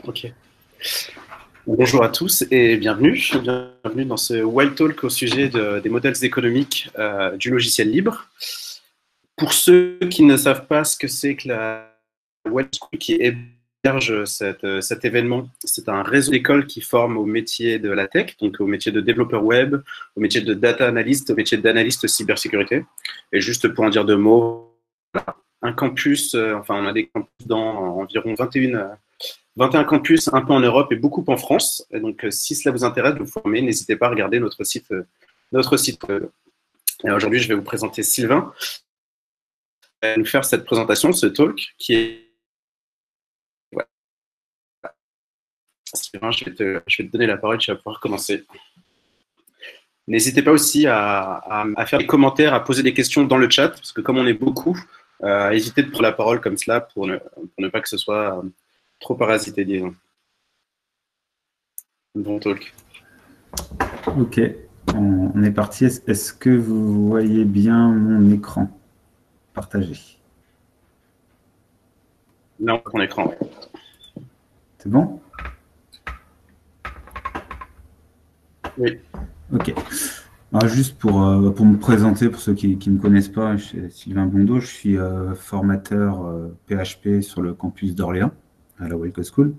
Ok. Bonjour à tous et bienvenue. Bienvenue dans ce Wild Talk au sujet des modèles économiques du logiciel libre. Pour ceux qui ne savent pas ce que c'est que la Wild School qui héberge cet événement, c'est un réseau d'écoles qui forme au métier de la tech, donc au métier de développeur web, au métier de data analyst, au métier d'analyste cybersécurité. Et juste pour en dire deux mots, un campus, on a des campus dans environ 21 campus, un peu en Europe et beaucoup en France. Et donc, si cela vous intéresse de vous former, n'hésitez pas à regarder notre site. Aujourd'hui, je vais vous présenter Sylvain. Il va nous faire cette présentation, ce talk, qui est... Ouais. Sylvain, je vais te donner la parole, tu vas pouvoir commencer. N'hésitez pas aussi à faire des commentaires, à poser des questions dans le chat, parce que comme on est beaucoup, évitez de prendre la parole comme cela pour ne pas que ce soit trop parasité, disons. Bon talk. Ok, on est parti. Est-ce que vous voyez bien mon écran partagé? Là, on écran, ouais. C'est bon? Oui. Ok. Alors, juste pour me présenter, pour ceux qui ne me connaissent pas, je suis Sylvain Blondeau, je suis formateur PHP sur le campus d'Orléans, à la Welcome School.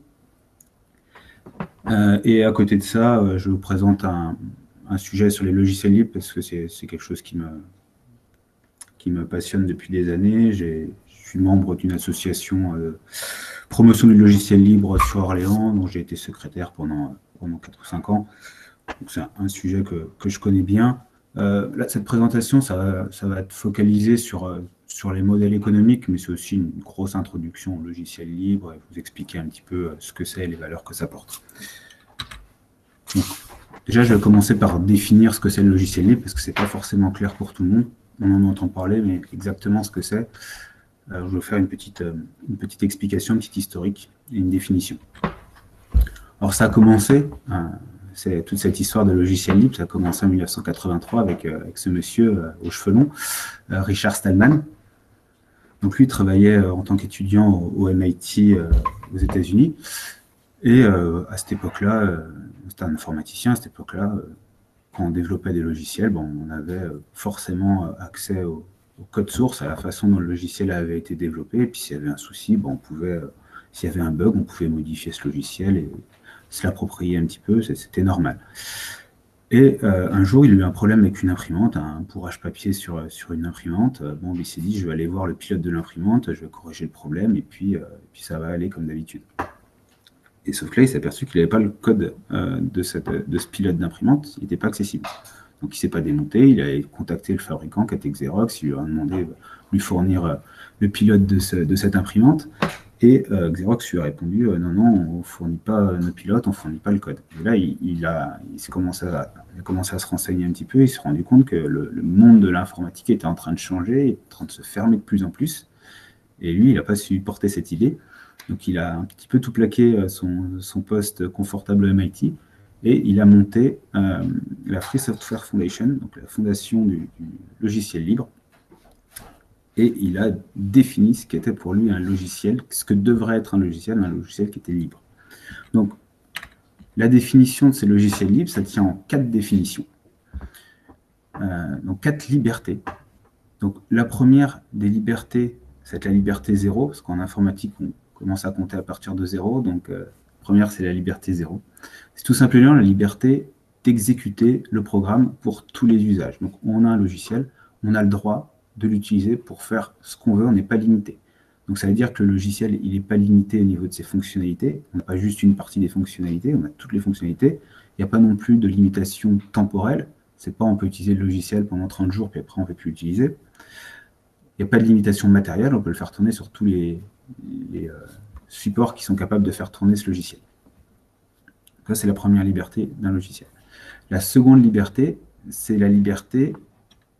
Et à côté de ça, je vous présente un sujet sur les logiciels libres, parce que c'est quelque chose qui me passionne depuis des années. Je suis membre d'une association promotion du logiciel libre sur Orléans, dont j'ai été secrétaire pendant 4 ou 5 ans. C'est un sujet que je connais bien. Là, cette présentation, ça va être focalisé sur les modèles économiques, mais c'est aussi une grosse introduction au logiciel libre, et vous expliquer un petit peu ce que c'est et les valeurs que ça porte. Donc, déjà, je vais commencer par définir ce que c'est le logiciel libre, parce que ce n'est pas forcément clair pour tout le monde. On en entend parler, mais exactement ce que c'est, je vais faire une petite explication, une petite historique et une définition. Alors, ça a commencé, c'est toute cette histoire de logiciel libre, ça a commencé en 1983 avec ce monsieur aux cheveux longs, Richard Stallman. Donc, lui travaillait en tant qu'étudiant au MIT aux États-Unis. Et à cette époque-là, c'était un informaticien, à cette époque-là, quand on développait des logiciels, on avait forcément accès au code source, à la façon dont le logiciel avait été développé. Et puis s'il y avait un souci, on pouvait, s'il y avait un bug, on pouvait modifier ce logiciel et se l'approprier un petit peu, c'était normal. Et un jour, il a eu un problème avec une imprimante, un bourrage papier sur une imprimante. Il s'est dit, je vais aller voir le pilote de l'imprimante, je vais corriger le problème, et puis ça va aller comme d'habitude. Et sauf que là, il s'est aperçu qu'il n'avait pas le code de ce pilote d'imprimante, il n'était pas accessible. Donc il ne s'est pas démonté, il a contacté le fabricant qui était Xerox, il lui a demandé de lui fournir le pilote de cette imprimante, et Xerox lui a répondu non, on ne fournit pas nos pilotes, on ne fournit pas le code. Et là, il a commencé à se renseigner un petit peu, il s'est rendu compte que le monde de l'informatique était en train de changer, en train de se fermer de plus en plus, et lui, il n'a pas su porter cette idée. Donc il a un petit peu tout plaqué son poste confortable à MIT, et il a monté la Free Software Foundation, donc la fondation du logiciel libre, et il a défini ce qu'était pour lui un logiciel, ce que devrait être un logiciel qui était libre. Donc la définition de ces logiciels libres, ça tient en 4 définitions, donc 4 libertés. Donc la première des libertés, c'est la liberté 0, parce qu'en informatique, on commence à compter à partir de 0, donc la première, c'est la liberté 0. C'est tout simplement la liberté d'exécuter le programme pour tous les usages. Donc on a un logiciel, on a le droit de l'utiliser pour faire ce qu'on veut, on n'est pas limité. Donc ça veut dire que le logiciel, il n'est pas limité au niveau de ses fonctionnalités, on n'a pas juste une partie des fonctionnalités, on a toutes les fonctionnalités, il n'y a pas non plus de limitation temporelle, c'est pas on peut utiliser le logiciel pendant 30 jours, puis après on ne peut plus l'utiliser. Il n'y a pas de limitation matérielle, on peut le faire tourner sur tous les supports qui sont capables de faire tourner ce logiciel. Ça, c'est la première liberté d'un logiciel. La seconde liberté, c'est la liberté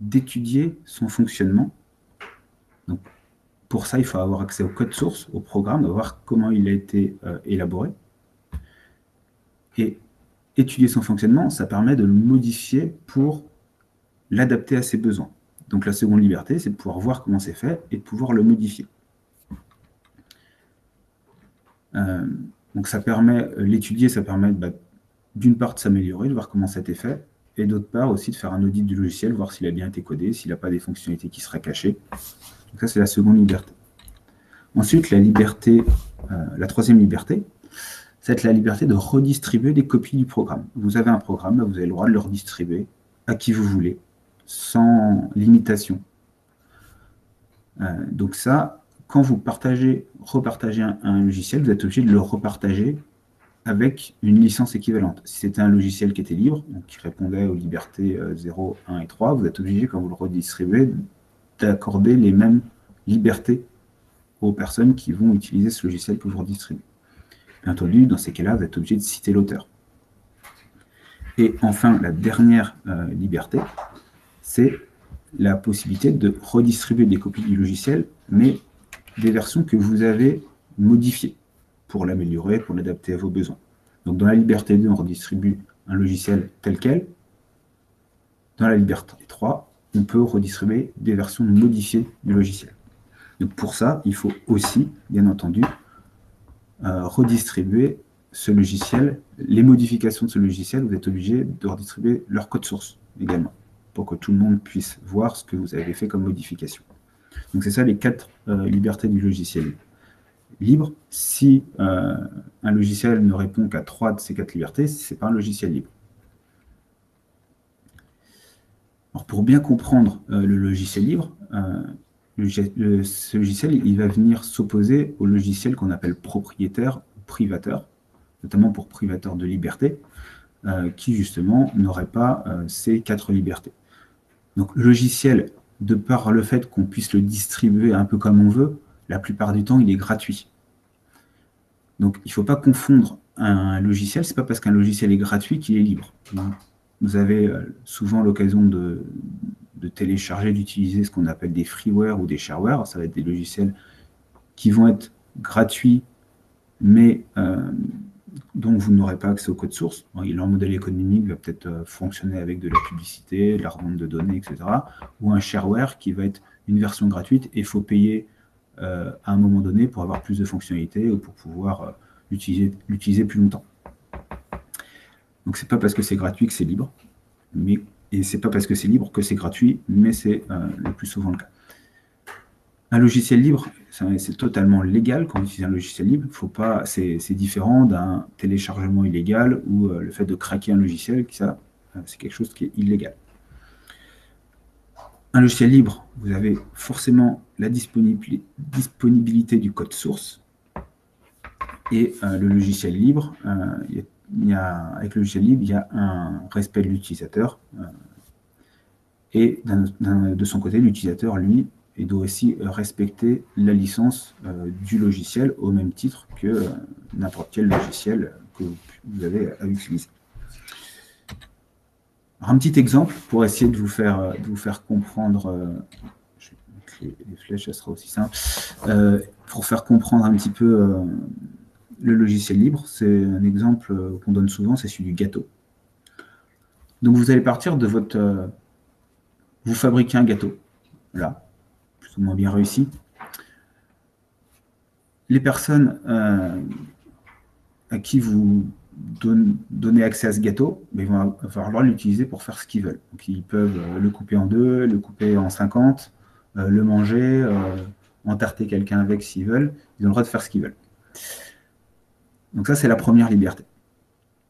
d'étudier son fonctionnement. Donc, pour ça, il faut avoir accès au code source, au programme, voir comment il a été élaboré. Et étudier son fonctionnement, ça permet de le modifier pour l'adapter à ses besoins. Donc la seconde liberté, c'est de pouvoir voir comment c'est fait et de pouvoir le modifier. Donc ça permet, l'étudier, ça permet d'une part de s'améliorer, de voir comment ça a été fait, et d'autre part aussi de faire un audit du logiciel, voir s'il a bien été codé, s'il n'a pas des fonctionnalités qui seraient cachées. Donc ça, c'est la seconde liberté. Ensuite, la troisième liberté, c'est la liberté de redistribuer des copies du programme. Vous avez un programme, vous avez le droit de le redistribuer à qui vous voulez, sans limitation. Donc ça, quand vous repartagez un logiciel, vous êtes obligé de le repartager avec une licence équivalente. Si c'était un logiciel qui était libre, donc qui répondait aux libertés 0, 1 et 3, vous êtes obligé, quand vous le redistribuez, d'accorder les mêmes libertés aux personnes qui vont utiliser ce logiciel que vous redistribuez. Bien entendu, dans ces cas-là, vous êtes obligé de citer l'auteur. Et enfin, la dernière liberté, c'est la possibilité de redistribuer des copies du logiciel, mais des versions que vous avez modifiées pour l'améliorer, pour l'adapter à vos besoins. Donc dans la liberté 2, on redistribue un logiciel tel quel. Dans la liberté 3, on peut redistribuer des versions modifiées du logiciel. Donc pour ça, il faut aussi, bien entendu, redistribuer ce logiciel, les modifications de ce logiciel, vous êtes obligé de redistribuer leur code source également, pour que tout le monde puisse voir ce que vous avez fait comme modification. Donc c'est ça les 4 libertés du logiciel libre. Si un logiciel ne répond qu'à 3 de ces 4 libertés, ce n'est pas un logiciel libre. Alors pour bien comprendre le logiciel libre, ce logiciel il va venir s'opposer au logiciel qu'on appelle propriétaire ou privateur, notamment pour privateur de liberté, qui justement n'aurait pas ces 4 libertés. Donc le logiciel, de par le fait qu'on puisse le distribuer un peu comme on veut, la plupart du temps il est gratuit. Donc il ne faut pas confondre un logiciel, ce n'est pas parce qu'un logiciel est gratuit qu'il est libre. Vous avez souvent l'occasion de télécharger, d'utiliser ce qu'on appelle des freeware ou des shareware. Ça va être des logiciels qui vont être gratuits, mais dont vous n'aurez pas accès au code source. Leur modèle économique va peut-être fonctionner avec de la publicité, de la revente de données, etc. Ou un shareware qui va être une version gratuite et il faut payer à un moment donné pour avoir plus de fonctionnalités ou pour pouvoir l'utiliser plus longtemps. Donc c'est pas parce que c'est gratuit que c'est libre, et c'est pas parce que c'est libre que c'est gratuit, mais c'est le plus souvent le cas. Un logiciel libre, c'est totalement légal quand on utilise un logiciel libre. C'est différent d'un téléchargement illégal ou le fait de craquer un logiciel, ça, c'est quelque chose qui est illégal. Un logiciel libre, vous avez forcément la disponibilité du code source, et le logiciel libre, avec le logiciel libre, il y a un respect de l'utilisateur, et de son côté, l'utilisateur, lui, il doit aussi respecter la licence du logiciel au même titre que n'importe quel logiciel que vous avez à utiliser. Alors, un petit exemple pour essayer de vous faire comprendre, les flèches, ça sera aussi simple, pour faire comprendre un petit peu le logiciel libre. C'est un exemple qu'on donne souvent, c'est celui du gâteau. Donc vous allez partir de votre... vous fabriquez un gâteau, là, plus ou moins bien réussi. Les personnes à qui vous donnez accès à ce gâteau, ils vont avoir le droit de l'utiliser pour faire ce qu'ils veulent. Donc ils peuvent le couper en 2, le couper en 50, le manger, entarter quelqu'un avec s'ils veulent. Ils ont le droit de faire ce qu'ils veulent. Donc ça, c'est la première liberté.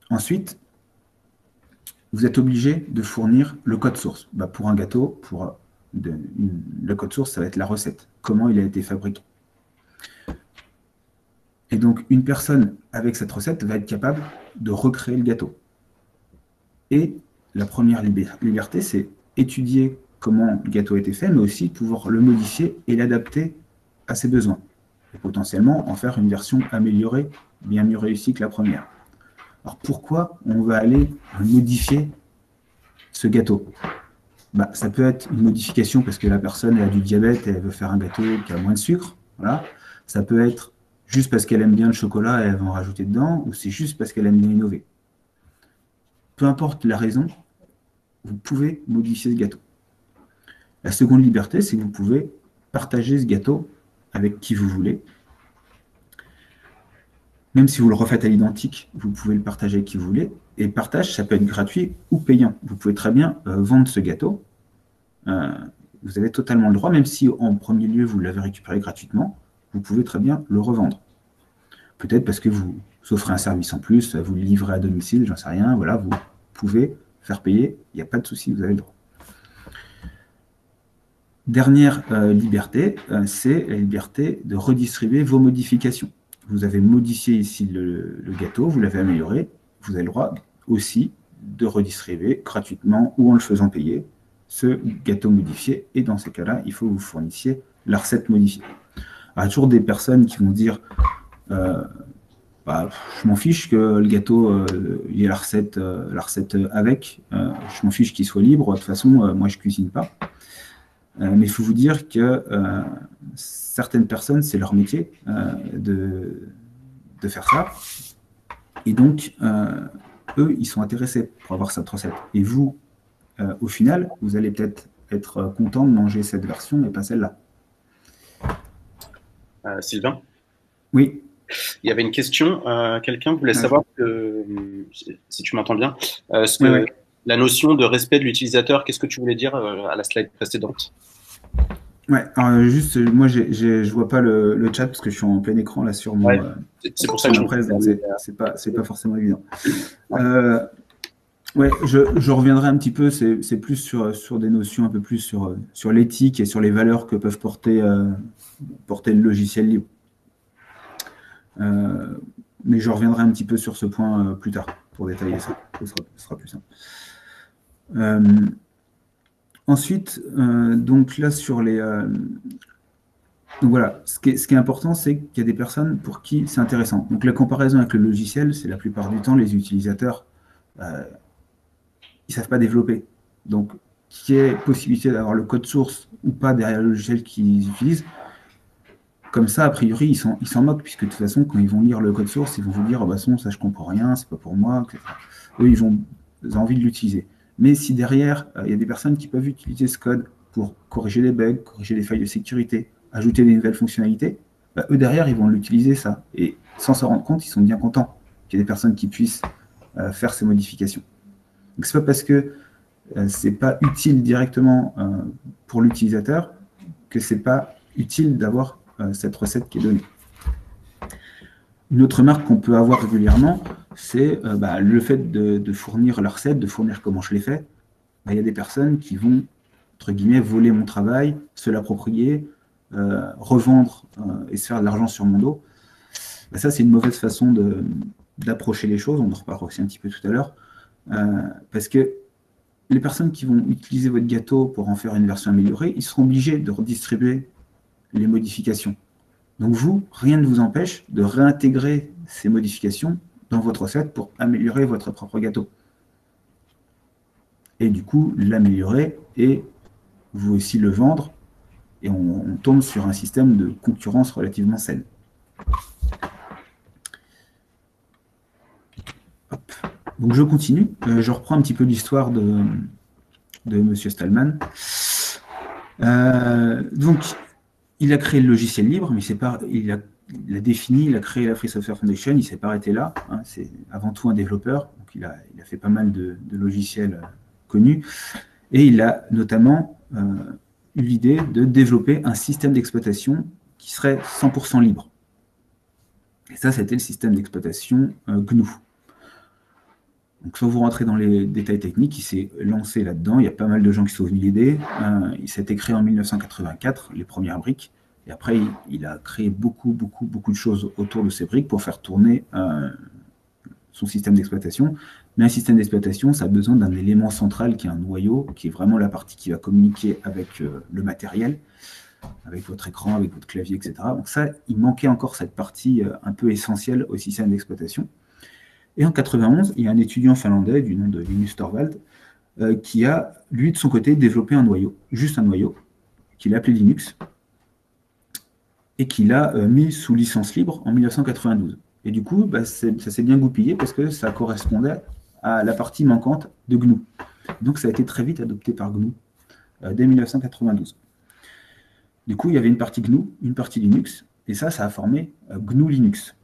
Ensuite, vous êtes obligé de fournir le code source. Pour un gâteau, le code source, ça va être la recette, comment il a été fabriqué. Et donc, une personne avec cette recette va être capable de recréer le gâteau. Et la première liberté, c'est étudier comment le gâteau a été fait, mais aussi pouvoir le modifier et l'adapter à ses besoins. Et potentiellement en faire une version améliorée, bien mieux réussie que la première. Alors pourquoi on va aller modifier ce gâteau? Ça peut être une modification parce que la personne a du diabète et elle veut faire un gâteau qui a moins de sucre. Voilà. Ça peut être juste parce qu'elle aime bien le chocolat et elle va en rajouter dedans, ou c'est juste parce qu'elle aime bien innover. Peu importe la raison, vous pouvez modifier ce gâteau. La seconde liberté, c'est que vous pouvez partager ce gâteau avec qui vous voulez. Même si vous le refaites à l'identique, vous pouvez le partager avec qui vous voulez. Et le partage, ça peut être gratuit ou payant. Vous pouvez très bien vendre ce gâteau. Vous avez totalement le droit, même si en premier lieu, vous l'avez récupéré gratuitement, vous pouvez très bien le revendre. Peut-être parce que vous offrez un service en plus, vous le livrez à domicile, j'en sais rien. Voilà, vous pouvez faire payer, il n'y a pas de souci, vous avez le droit. Dernière liberté, c'est la liberté de redistribuer vos modifications. Vous avez modifié ici le gâteau, vous l'avez amélioré, vous avez le droit aussi de redistribuer gratuitement ou en le faisant payer ce gâteau modifié. Et dans ces cas-là, il faut que vous fournissiez la recette modifiée. Alors, il y a toujours des personnes qui vont dire je m'en fiche que le gâteau, il y ait la recette avec, je m'en fiche qu'il soit libre, de toute façon, moi je ne cuisine pas. Mais il faut vous dire que certaines personnes, c'est leur métier de faire ça. Et donc, eux, ils sont intéressés pour avoir cette recette. Et vous, au final, vous allez peut-être être content de manger cette version et pas celle-là. Sylvain? Oui. Il y avait une question. Quelqu'un voulait savoir, si tu m'entends bien, la notion de respect de l'utilisateur, qu'est-ce que tu voulais dire à la slide précédente? Ouais, alors juste, moi, je vois pas le chat parce que je suis en plein écran là sur mon. Ouais, c'est pour ça que je presse, donc c'est pas forcément évident. Ouais, je reviendrai un petit peu, c'est plus sur des notions un peu plus sur l'éthique et sur les valeurs que peuvent porter le logiciel libre. Mais je reviendrai un petit peu sur ce point plus tard pour détailler ça. Ce sera plus simple. Ensuite, donc là sur les... donc voilà, ce qui est important, c'est qu'il y a des personnes pour qui c'est intéressant. Donc la comparaison avec le logiciel, c'est la plupart du temps, les utilisateurs, ils ne savent pas développer. Donc, qu'il y ait possibilité d'avoir le code source ou pas derrière le logiciel qu'ils utilisent, comme ça, a priori, ils s'en moquent, puisque de toute façon, quand ils vont lire le code source, ils vont vous dire, ça, je comprends rien, c'est pas pour moi, etc. Eux, ils ont envie de l'utiliser. Mais si derrière, il y a des personnes qui peuvent utiliser ce code pour corriger les bugs, corriger les failles de sécurité, ajouter des nouvelles fonctionnalités, eux, derrière, ils vont l'utiliser, ça. Et sans s'en rendre compte, ils sont bien contents qu'il y ait des personnes qui puissent faire ces modifications. Donc, c'est pas parce que c'est pas utile directement pour l'utilisateur que c'est pas utile d'avoir cette recette qui est donnée. Une autre remarque qu'on peut avoir régulièrement, c'est le fait de fournir la recette, de fournir comment je l'ai fait. Il y a des personnes qui vont, entre guillemets, voler mon travail, se l'approprier, revendre et se faire de l'argent sur mon dos. Ça, c'est une mauvaise façon d'approcher les choses. On en reparlera aussi un petit peu tout à l'heure. Parce que les personnes qui vont utiliser votre gâteau pour en faire une version améliorée, ils seront obligés de redistribuer les modifications. Donc vous, rien ne vous empêche de réintégrer ces modifications dans votre recette pour améliorer votre propre gâteau. Et du coup, l'améliorer et vous aussi le vendre. Et on tombe sur un système de concurrence relativement saine. Hop. Donc je continue. Je reprends un petit peu l'histoire de M. Stallman. Donc, il a créé le logiciel libre, mais il a défini, il a créé la Free Software Foundation, il ne s'est pas arrêté là. Hein, c'est avant tout un développeur, donc il a fait pas mal de logiciels connus. Et il a notamment eu l'idée de développer un système d'exploitation qui serait 100% libre. Et ça, c'était le système d'exploitation GNU. Donc, sans vous rentrer dans les détails techniques, il s'est lancé là-dedans. Il y a pas mal de gens qui sont venus l'aider. Il s'était créé en 1984, les premières briques. Et après, il a créé beaucoup de choses autour de ces briques pour faire tourner son système d'exploitation. Mais un système d'exploitation, ça a besoin d'un élément central qui est un noyau, qui est vraiment la partie qui va communiquer avec le matériel, avec votre écran, avec votre clavier, etc. Donc ça, il manquait encore cette partie un peu essentielle au système d'exploitation. Et en 91, il y a un étudiant finlandais du nom de Linus Torvald qui a, lui, de son côté, développé un noyau, juste un noyau, qu'il a appelé Linux, et qu'il a mis sous licence libre en 1992. Et du coup, ça s'est bien goupillé parce que ça correspondait à la partie manquante de GNU. Donc ça a été très vite adopté par GNU dès 1992. Du coup, il y avait une partie GNU, une partie Linux, et ça a formé GNU Linux.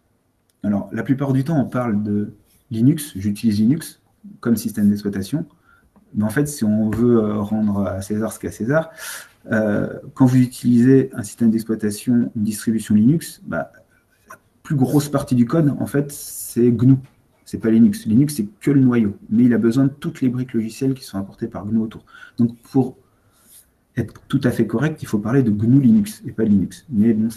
Alors, la plupart du temps, on parle de Linux. J'utilise Linux comme système d'exploitation. Mais en fait, si on veut rendre à César ce qu'est à César, quand vous utilisez un système d'exploitation, une distribution Linux, bah, la plus grosse partie du code, en fait, c'est GNU. C'est pas Linux. Linux, c'est que le noyau. Mais il a besoin de toutes les briques logicielles qui sont apportées par GNU autour. Donc, pour être tout à fait correct, il faut parler de GNU Linux et pas Linux. Mais bon,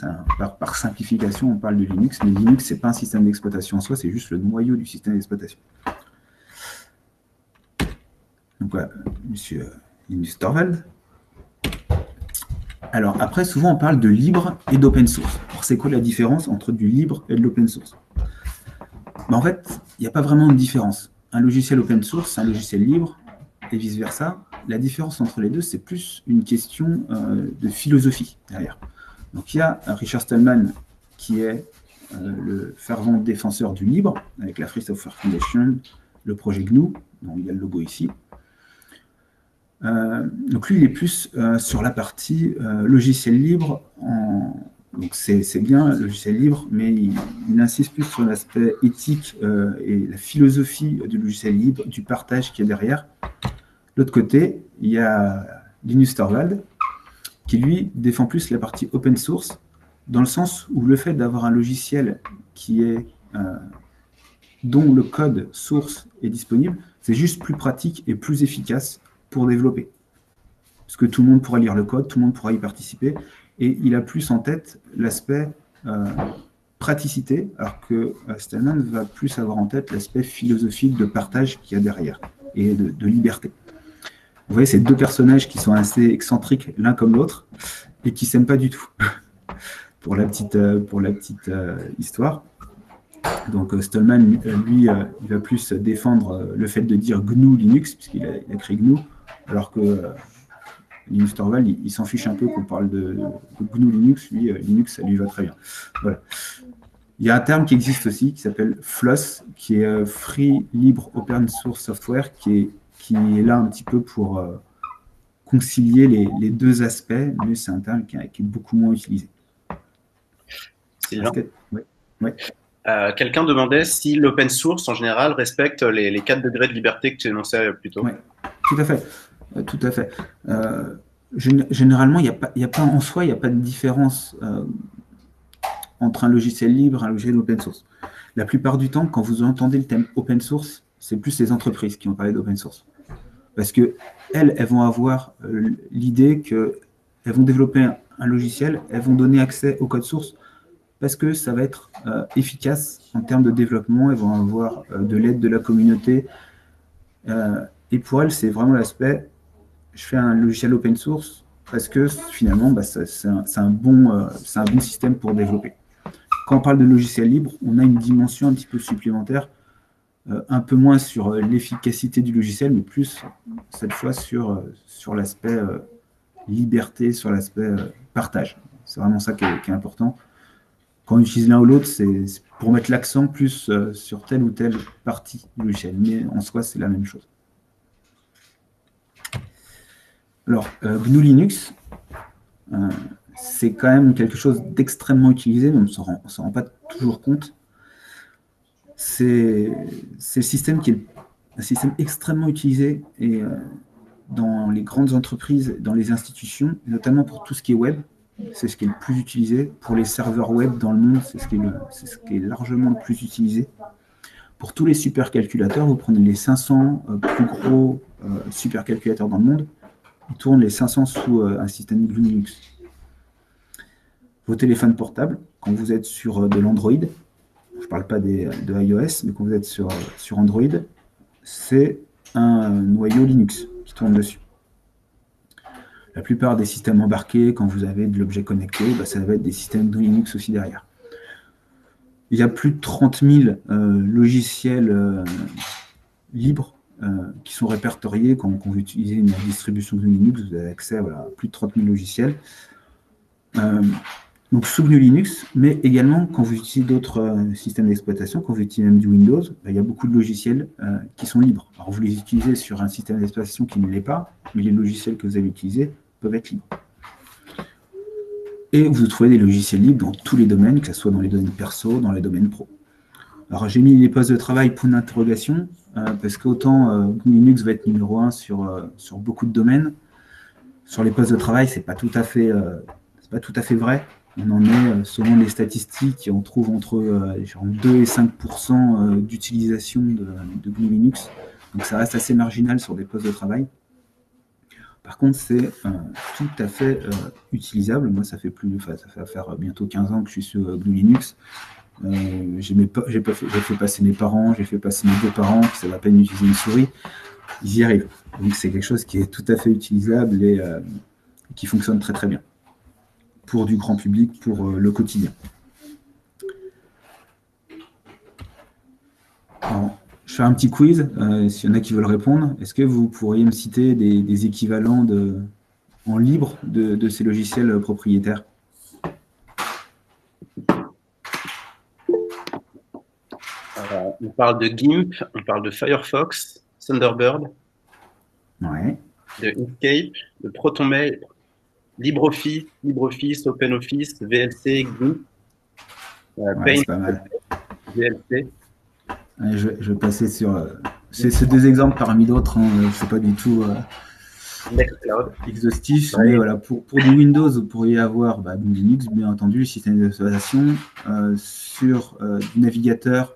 par simplification, on parle de Linux. Mais Linux, c'est pas un système d'exploitation en soi, c'est juste le noyau du système d'exploitation. Donc voilà, monsieur Linus Torvald. Alors après, souvent on parle de libre et d'open source. Alors c'est quoi la différence entre du libre et de l'open source? Ben, en fait, il n'y a pas vraiment de différence. Un logiciel open source, c'est un logiciel libre, et vice-versa. La différence entre les deux, c'est plus une question de philosophie derrière. Donc il y a Richard Stallman qui est le fervent défenseur du libre, avec la Free Software Foundation, le projet GNU, dont il y a le logo ici. Donc lui, il est plus sur la partie logiciel libre. Donc c'est bien logiciel libre, mais il insiste plus sur l'aspect éthique et la philosophie du logiciel libre, du partage qu'il y a derrière. De l'autre côté, il y a Linus Torvald, qui lui défend plus la partie open source, dans le sens où le fait d'avoir un logiciel qui est dont le code source est disponible, c'est juste plus pratique et plus efficace pour développer. Parce que tout le monde pourra lire le code, tout le monde pourra y participer, et il a plus en tête l'aspect praticité, alors que Stallman va plus avoir en tête l'aspect philosophique de partage qu'il y a derrière, et de liberté. Vous voyez, c'est deux personnages qui sont assez excentriques l'un comme l'autre, et qui ne s'aiment pas du tout, pour la petite histoire. Donc Stallman, lui, il va plus défendre le fait de dire GNU Linux, puisqu'il a créé GNU, alors que Linus Torvald, il s'en fiche un peu qu'on parle de GNU Linux. Lui, Linux, ça lui va très bien. Voilà. Il y a un terme qui existe aussi, qui s'appelle FLOSS, qui est Free Libre Open Source Software, qui est là un petit peu pour concilier les deux aspects, mais c'est un terme qui est beaucoup moins utilisé. Sylvain, quelqu'un demandait si l'open source, en général, respecte les 4 degrés de liberté que tu énonçais plus tôt. Oui, tout à fait. Tout à fait. Généralement, il n'y a pas en soi, il n'y a pas de différence entre un logiciel libre et un logiciel open source. La plupart du temps, quand vous entendez le thème open source, c'est plus les entreprises qui vont parler d'open source. Parce qu'elles vont avoir l'idée qu'elles vont développer un logiciel, elles vont donner accès au code source, parce que ça va être efficace en termes de développement, elles vont avoir de l'aide de la communauté. Et pour elles, c'est vraiment l'aspect, je fais un logiciel open source, parce que finalement, c'est un bon système pour développer. Quand on parle de logiciel libre, on a une dimension un petit peu supplémentaire, un peu moins sur l'efficacité du logiciel, mais plus, cette fois, sur l'aspect liberté, sur l'aspect partage. C'est vraiment ça qui est important. Quand on utilise l'un ou l'autre, c'est pour mettre l'accent plus sur telle ou telle partie du logiciel. Mais en soi, c'est la même chose. Alors, GNU Linux, c'est quand même quelque chose d'extrêmement utilisé, mais on ne s'en rend pas toujours compte. C'est le système qui est un système extrêmement utilisé et, dans les grandes entreprises, dans les institutions, notamment pour tout ce qui est web. C'est ce qui est le plus utilisé. Pour les serveurs web dans le monde, c'est ce qui est largement le plus utilisé. Pour tous les supercalculateurs, vous prenez les 500 plus gros supercalculateurs dans le monde, ils tournent les 500 sous un système GNU Linux. Vos téléphones portables, quand vous êtes sur de l'Android, je ne parle pas de iOS, mais quand vous êtes sur Android, c'est un noyau Linux qui tourne dessus. La plupart des systèmes embarqués, quand vous avez de l'objet connecté, ça va être des systèmes de Linux aussi derrière. Il y a plus de 30 000 logiciels libres qui sont répertoriés. Quand vous utilisez une distribution de Linux, vous avez accès à plus de 30 000 logiciels. Donc sous GNU Linux, mais également quand vous utilisez d'autres systèmes d'exploitation, quand vous utilisez même du Windows, il y a beaucoup de logiciels qui sont libres. Alors vous les utilisez sur un système d'exploitation qui ne l'est pas, mais les logiciels que vous avez utilisés peuvent être libres. Et vous trouvez des logiciels libres dans tous les domaines, que ce soit dans les domaines perso, dans les domaines pro. Alors, j'ai mis les postes de travail point d'interrogation, parce qu'autant Linux va être numéro 1 sur beaucoup de domaines. Sur les postes de travail, c'est pas tout à fait vrai. On en est, selon les statistiques, on trouve entre 2 et 5% d'utilisation de GNU Linux. Donc ça reste assez marginal sur des postes de travail. Par contre, c'est tout à fait utilisable. Moi, ça fait faire bientôt 15 ans que je suis sur GNU Linux. J'ai fait passer mes parents, j'ai fait passer mes beaux-parents qui savent à peine utiliser une souris. Ils y arrivent. Donc c'est quelque chose qui est tout à fait utilisable et qui fonctionne très très bien pour du grand public, pour le quotidien. Alors, je fais un petit quiz, s'il y en a qui veulent répondre. Est-ce que vous pourriez me citer des équivalents en libre de ces logiciels propriétaires? On parle de GIMP, on parle de Firefox, Thunderbird, ouais. de Inkscape, de ProtonMail, LibreOffice, OpenOffice, VLC, GNU, Paint, c'est pas mal. VLC. Je vais passer sur... c'est des exemples parmi d'autres, hein, je ne sais pas du tout exhaustif, mais voilà, pour du Windows, vous pourriez avoir du Linux, bien entendu, le système d'exploitation, sur du navigateur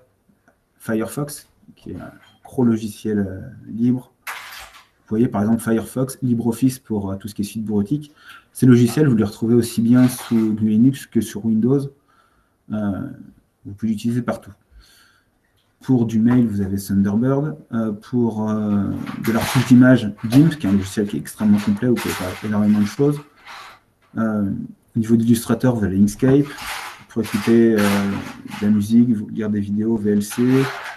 Firefox, qui est un gros logiciel libre. Vous voyez par exemple Firefox, LibreOffice pour tout ce qui est suite bureautique. Ces logiciels, vous les retrouvez aussi bien sous du Linux que sur Windows. Vous pouvez l'utiliser partout. Pour du mail, vous avez Thunderbird. Pour de la retouche d'image, GIMP, qui est un logiciel qui est extrêmement complet, où vous pouvez faire énormément de choses. Au niveau d'illustrateur, vous avez Inkscape. Pour écouter de la musique, lire des vidéos, VLC,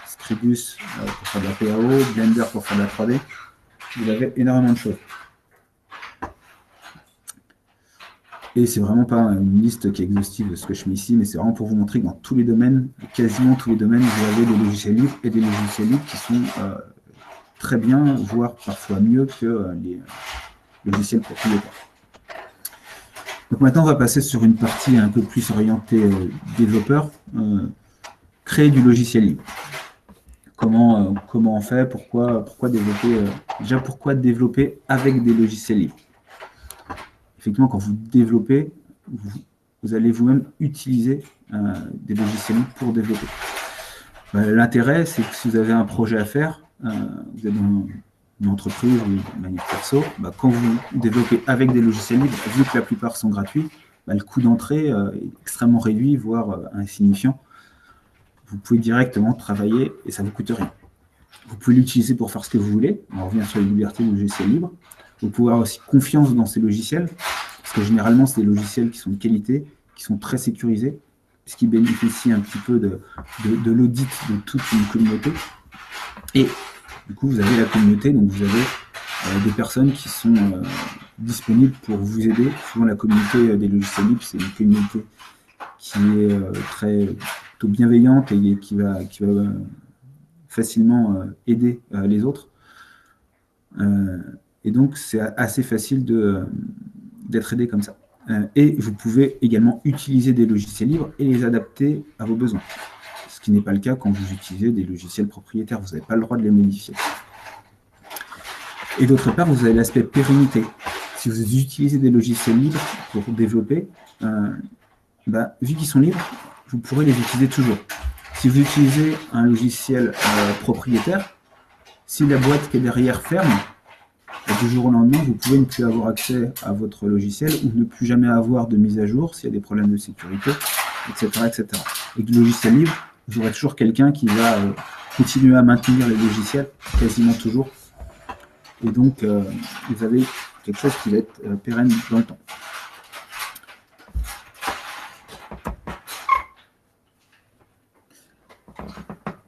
Scribus pour faire de la PAO, Blender pour faire de la 3D. Vous avez énormément de choses. Et c'est vraiment pas une liste qui est exhaustive de ce que je mets ici, mais c'est vraiment pour vous montrer que dans tous les domaines, quasiment tous les domaines, vous avez des logiciels libres et des logiciels libres qui sont très bien, voire parfois mieux que les logiciels propriétaires. Donc maintenant, on va passer sur une partie un peu plus orientée développeur. Créer du logiciel libre. Comment on fait, pourquoi développer, déjà pourquoi développer avec des logiciels libres. Effectivement, quand vous développez, vous allez vous-même utiliser des logiciels libres pour développer. L'intérêt, c'est que si vous avez un projet à faire, vous êtes dans une entreprise ou une manière perso, quand vous développez avec des logiciels libres, vu que la plupart sont gratuits, le coût d'entrée est extrêmement réduit, voire insignifiant. Vous pouvez directement travailler et ça ne vous coûte rien. Vous pouvez l'utiliser pour faire ce que vous voulez. On revient sur les libertés du logiciel libre. Vous pouvez avoir aussi confiance dans ces logiciels, parce que généralement, c'est des logiciels qui sont de qualité, qui sont très sécurisés, puisqu'ils bénéficient un petit peu de l'audit de toute une communauté. Et du coup, vous avez la communauté, donc vous avez des personnes qui sont disponibles pour vous aider. Souvent, la communauté des logiciels libres, c'est une communauté qui est plutôt bienveillante et qui va facilement aider les autres. Et donc, c'est assez facile d'être aidé comme ça. Et vous pouvez également utiliser des logiciels libres et les adapter à vos besoins. Ce qui n'est pas le cas quand vous utilisez des logiciels propriétaires. Vous n'avez pas le droit de les modifier. Et d'autre part, vous avez l'aspect pérennité. Si vous utilisez des logiciels libres pour développer, vu qu'ils sont libres, vous pourrez les utiliser toujours. Si vous utilisez un logiciel propriétaire, si la boîte qui est derrière ferme, du jour au lendemain, vous pouvez ne plus avoir accès à votre logiciel ou ne plus jamais avoir de mise à jour s'il y a des problèmes de sécurité, etc. etc. Et du logiciel libre, vous aurez toujours quelqu'un qui va continuer à maintenir les logiciels quasiment toujours. Et donc, vous avez quelque chose qui va être pérenne dans le temps.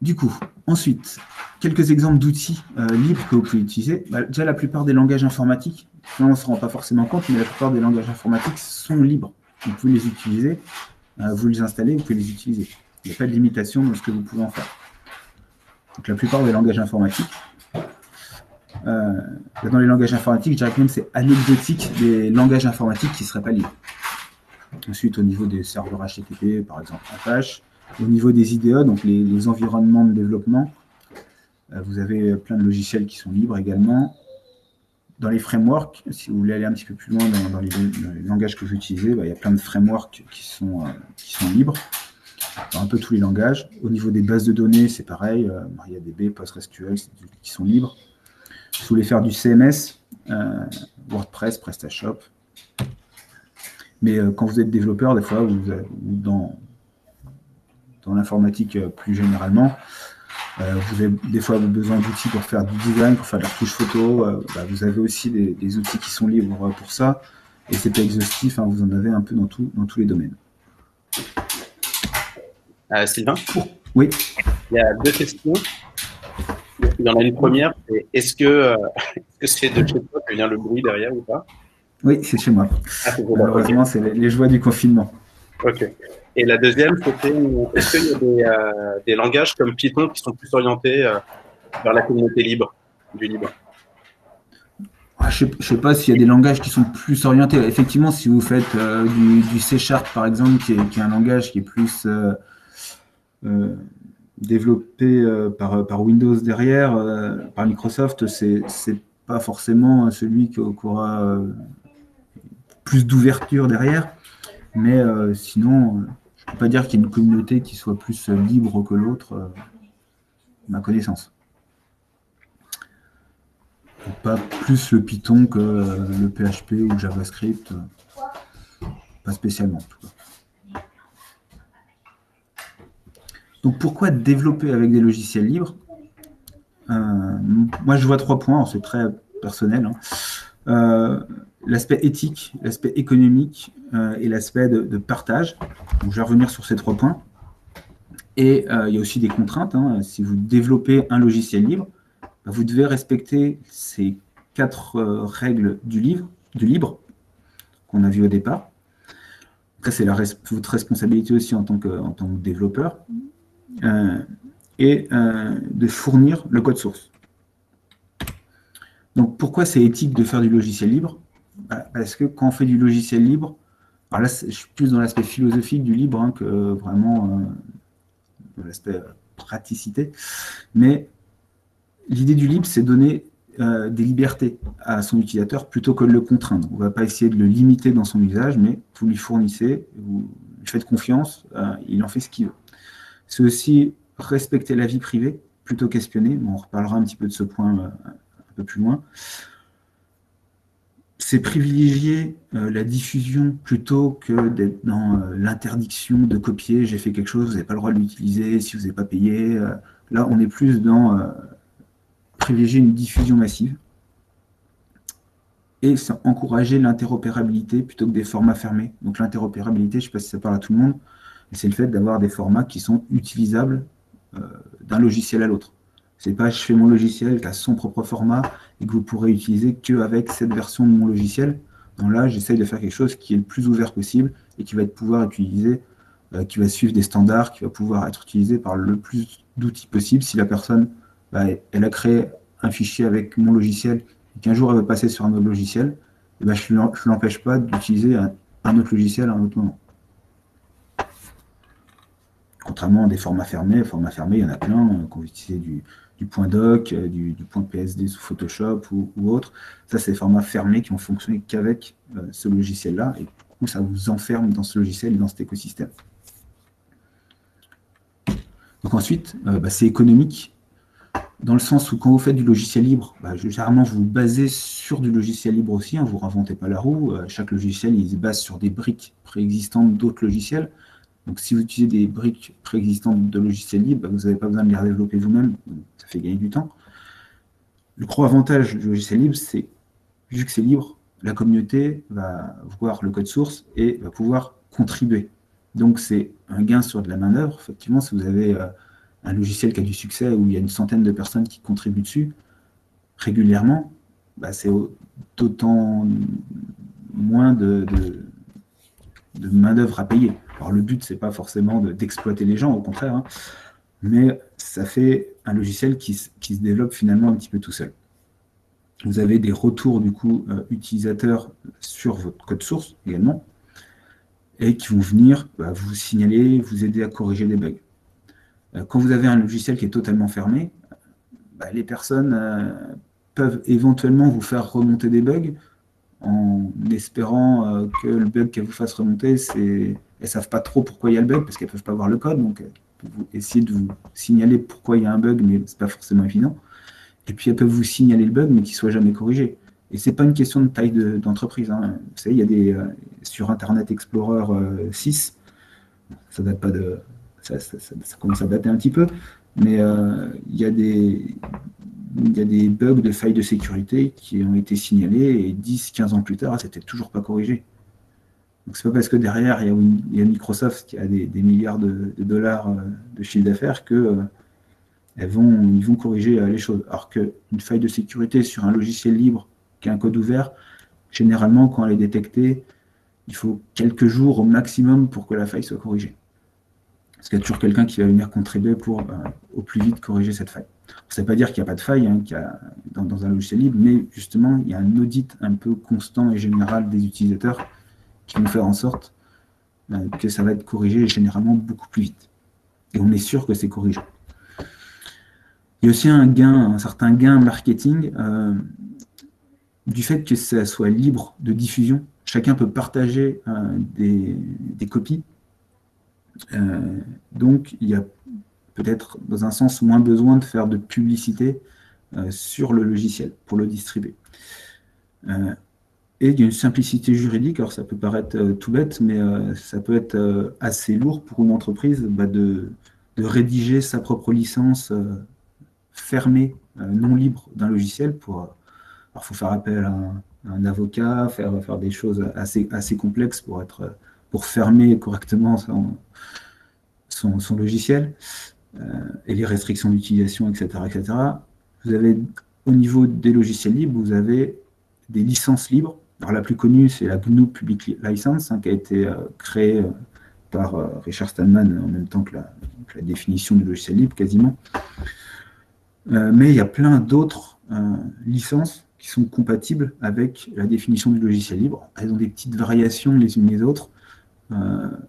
Du coup, ensuite, quelques exemples d'outils libres que vous pouvez utiliser. Déjà, la plupart des langages informatiques, on ne se rend pas forcément compte, mais la plupart des langages informatiques sont libres. Vous pouvez les utiliser, vous les installez, vous pouvez les utiliser. Il n'y a pas de limitation dans ce que vous pouvez en faire. Donc, la plupart des langages informatiques, dans les langages informatiques, je dirais que même c'est anecdotique des langages informatiques qui ne seraient pas libres. Ensuite, au niveau des serveurs HTTP, par exemple Apache, Au niveau des IDE, donc les environnements de développement, vous avez plein de logiciels qui sont libres également. Dans les frameworks, si vous voulez aller un petit peu plus loin dans les langages que vous utilisez, il y a plein de frameworks qui sont libres, dans un peu tous les langages. Au niveau des bases de données, c'est pareil, MariaDB, PostgreSQL, qui sont libres. Si vous voulez faire du CMS, WordPress, PrestaShop. Mais quand vous êtes développeur, des fois, ou dans l'informatique plus généralement, vous avez des fois besoin d'outils pour faire du design, pour faire de la retouche photo. Vous avez aussi des outils qui sont libres pour ça. Et c'est pas exhaustif, hein, vous en avez un peu dans tous les domaines. Sylvain? Oui. Il y a deux questions. Il y en a une première, c'est est-ce que c'est de chez toi que vient le bruit derrière ou pas? Oui, c'est chez moi. Malheureusement, c'est les joies du confinement. Ok. Et la deuxième, c'était est-ce qu'il y a des langages comme Python qui sont plus orientés vers la communauté libre, du libre? Je ne sais pas s'il y a des langages qui sont plus orientés. Effectivement, si vous faites du C# par exemple, qui est un langage qui est plus développé par Windows derrière, par Microsoft, c'est pas forcément celui qui aura plus d'ouverture derrière. Mais sinon, je ne peux pas dire qu'il y ait une communauté qui soit plus libre que l'autre, à ma connaissance. Pas plus le Python que le PHP ou le JavaScript. Pas spécialement, en tout cas. Donc, pourquoi développer avec des logiciels libres? Moi, je vois 3 points, c'est très personnel. L'aspect éthique, l'aspect économique et l'aspect de partage. Donc, je vais revenir sur ces 3 points. Et il y a aussi des contraintes. Si vous développez un logiciel libre, vous devez respecter ces 4 règles du libre qu'on a vu au départ. Après, c'est votre responsabilité aussi en tant que développeur. Et de fournir le code source. Donc, pourquoi c'est éthique de faire du logiciel libre? Parce que quand on fait du logiciel libre, alors là, je suis plus dans l'aspect philosophique du libre que vraiment dans l'aspect praticité. Mais l'idée du libre, c'est donner des libertés à son utilisateur plutôt que de le contraindre. On ne va pas essayer de le limiter dans son usage, mais vous lui fournissez, vous lui faites confiance, il en fait ce qu'il veut. C'est aussi respecter la vie privée plutôt qu'espionner. On reparlera un petit peu de ce point un peu plus loin. C'est privilégier la diffusion plutôt que d'être dans l'interdiction de copier. J'ai fait quelque chose, vous n'avez pas le droit de l'utiliser si vous n'avez pas payé. Là, on est plus dans privilégier une diffusion massive. Et encourager l'interopérabilité plutôt que des formats fermés. Donc l'interopérabilité, je ne sais pas si ça parle à tout le monde, c'est le fait d'avoir des formats qui sont utilisables d'un logiciel à l'autre. C'est pas je fais mon logiciel qui a son propre format et que vous pourrez utiliser qu'avec cette version de mon logiciel. Donc là, j'essaye de faire quelque chose qui est le plus ouvert possible et qui va pouvoir être utilisé, qui va suivre des standards, qui va pouvoir être utilisé par le plus d'outils possible. Si la personne, elle a créé un fichier avec mon logiciel et qu'un jour elle va passer sur un autre logiciel, je ne l'empêche pas d'utiliser un autre logiciel à un autre moment. Contrairement à des formats fermés, il y en a plein, qu'on utilise du point doc, du point PSD sous Photoshop ou autre. Ça, c'est des formats fermés qui vont fonctionner qu'avec ce logiciel-là, et du coup, ça vous enferme dans ce logiciel et dans cet écosystème. Donc ensuite, c'est économique, dans le sens où quand vous faites du logiciel libre, généralement, vous vous basez sur du logiciel libre aussi, vous ne réinventez pas la roue. Chaque logiciel, il se base sur des briques préexistantes d'autres logiciels. Donc, si vous utilisez des briques préexistantes de logiciels libres, vous n'avez pas besoin de les redévelopper vous-même, ça fait gagner du temps. Le gros avantage du logiciel libre, c'est, vu que c'est libre, la communauté va voir le code source et va pouvoir contribuer. Donc, c'est un gain sur de la main-d'œuvre. Effectivement, si vous avez un logiciel qui a du succès où il y a une centaine de personnes qui contribuent dessus régulièrement, c'est d'autant moins de main-d'œuvre à payer. Alors, le but, c'est pas forcément d'exploiter les gens, au contraire, mais ça fait un logiciel qui se développe finalement un petit peu tout seul. Vous avez des retours, du coup, utilisateurs sur votre code source également. et qui vont venir vous signaler, vous aider à corriger des bugs. Quand vous avez un logiciel qui est totalement fermé, les personnes peuvent éventuellement vous faire remonter des bugs en espérant que le bug qu'elles vous fassent remonter, elles ne savent pas trop pourquoi il y a le bug, parce qu'elles ne peuvent pas voir le code, donc vous essayez de vous signaler pourquoi il y a un bug, mais ce n'est pas forcément évident. Et puis elles peuvent vous signaler le bug, mais qu'il ne soit jamais corrigé. Et ce n'est pas une question de taille d'entreprise. Vous savez, il y a sur Internet Explorer 6, ça date pas de. Ça commence à dater un petit peu, mais il y a des bugs de failles de sécurité qui ont été signalés et 10-15 ans plus tard, c'était toujours pas corrigé. Donc c'est pas parce que derrière il y a Microsoft qui a des milliards de dollars de chiffre d'affaires que ils vont corriger les choses. Alors qu'une faille de sécurité sur un logiciel libre qui a un code ouvert, généralement quand elle est détectée, il faut quelques jours au maximum pour que la faille soit corrigée. Parce qu'il y a toujours quelqu'un qui va venir contribuer pour au plus vite corriger cette faille. Ça ne veut pas dire qu'il n'y a pas de faille dans un logiciel libre, mais justement, il y a un audit un peu constant et général des utilisateurs qui vont faire en sorte que ça va être corrigé généralement beaucoup plus vite. Et on est sûr que c'est corrigé. Il y a aussi un certain gain marketing du fait que ça soit libre de diffusion. Chacun peut partager des copies. Donc, il y a peut-être, dans un sens, moins besoin de faire de publicité sur le logiciel pour le distribuer. Et il y a une simplicité juridique, alors ça peut paraître tout bête, mais ça peut être assez lourd pour une entreprise de rédiger sa propre licence fermée, non libre d'un logiciel. Alors, il faut faire appel à un avocat, faire des choses assez complexes pour fermer correctement son logiciel, et les restrictions d'utilisation, etc., etc. Vous avez, au niveau des logiciels libres, vous avez des licences libres. Alors, la plus connue, c'est la GNU Public License, qui a été créée par Richard Stallman en même temps que la définition du logiciel libre, quasiment. Mais il y a plein d'autres licences qui sont compatibles avec la définition du logiciel libre. Elles ont des petites variations les unes les autres,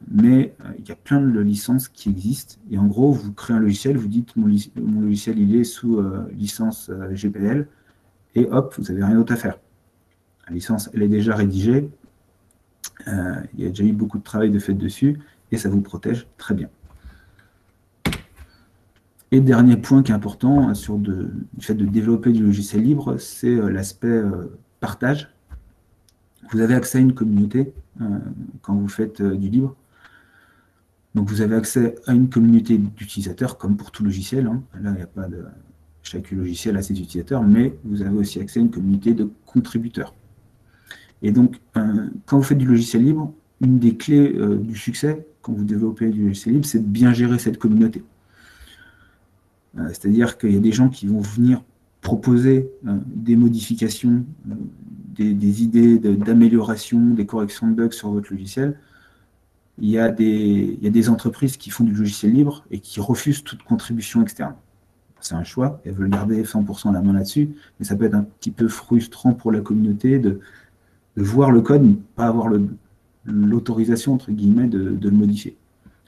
mais il y a plein de licences qui existent. Et en gros, vous créez un logiciel, vous dites mon logiciel il est sous licence GPL, et hop, vous n'avez rien d'autre à faire. La licence, elle est déjà rédigée, il y a déjà eu beaucoup de travail de fait dessus, et ça vous protège très bien. Et dernier point qui est important du fait de développer du logiciel libre, c'est l'aspect partage. Vous avez accès à une communauté quand vous faites du libre. Donc vous avez accès à une communauté d'utilisateurs, comme pour tout logiciel. Là, il n'y a pas de. Chaque logiciel a ses utilisateurs, mais vous avez aussi accès à une communauté de contributeurs. Et donc, quand vous faites du logiciel libre, une des clés du succès, quand vous développez du logiciel libre, c'est de bien gérer cette communauté. C'est-à-dire qu'il y a des gens qui vont venir proposer des modifications, des idées d'amélioration, des corrections de bugs sur votre logiciel. Il y a des entreprises qui font du logiciel libre et qui refusent toute contribution externe. C'est un choix, elles veulent garder 100% la main là-dessus, mais ça peut être un petit peu frustrant pour la communauté de voir le code, mais pas avoir l'autorisation, entre guillemets, de le modifier.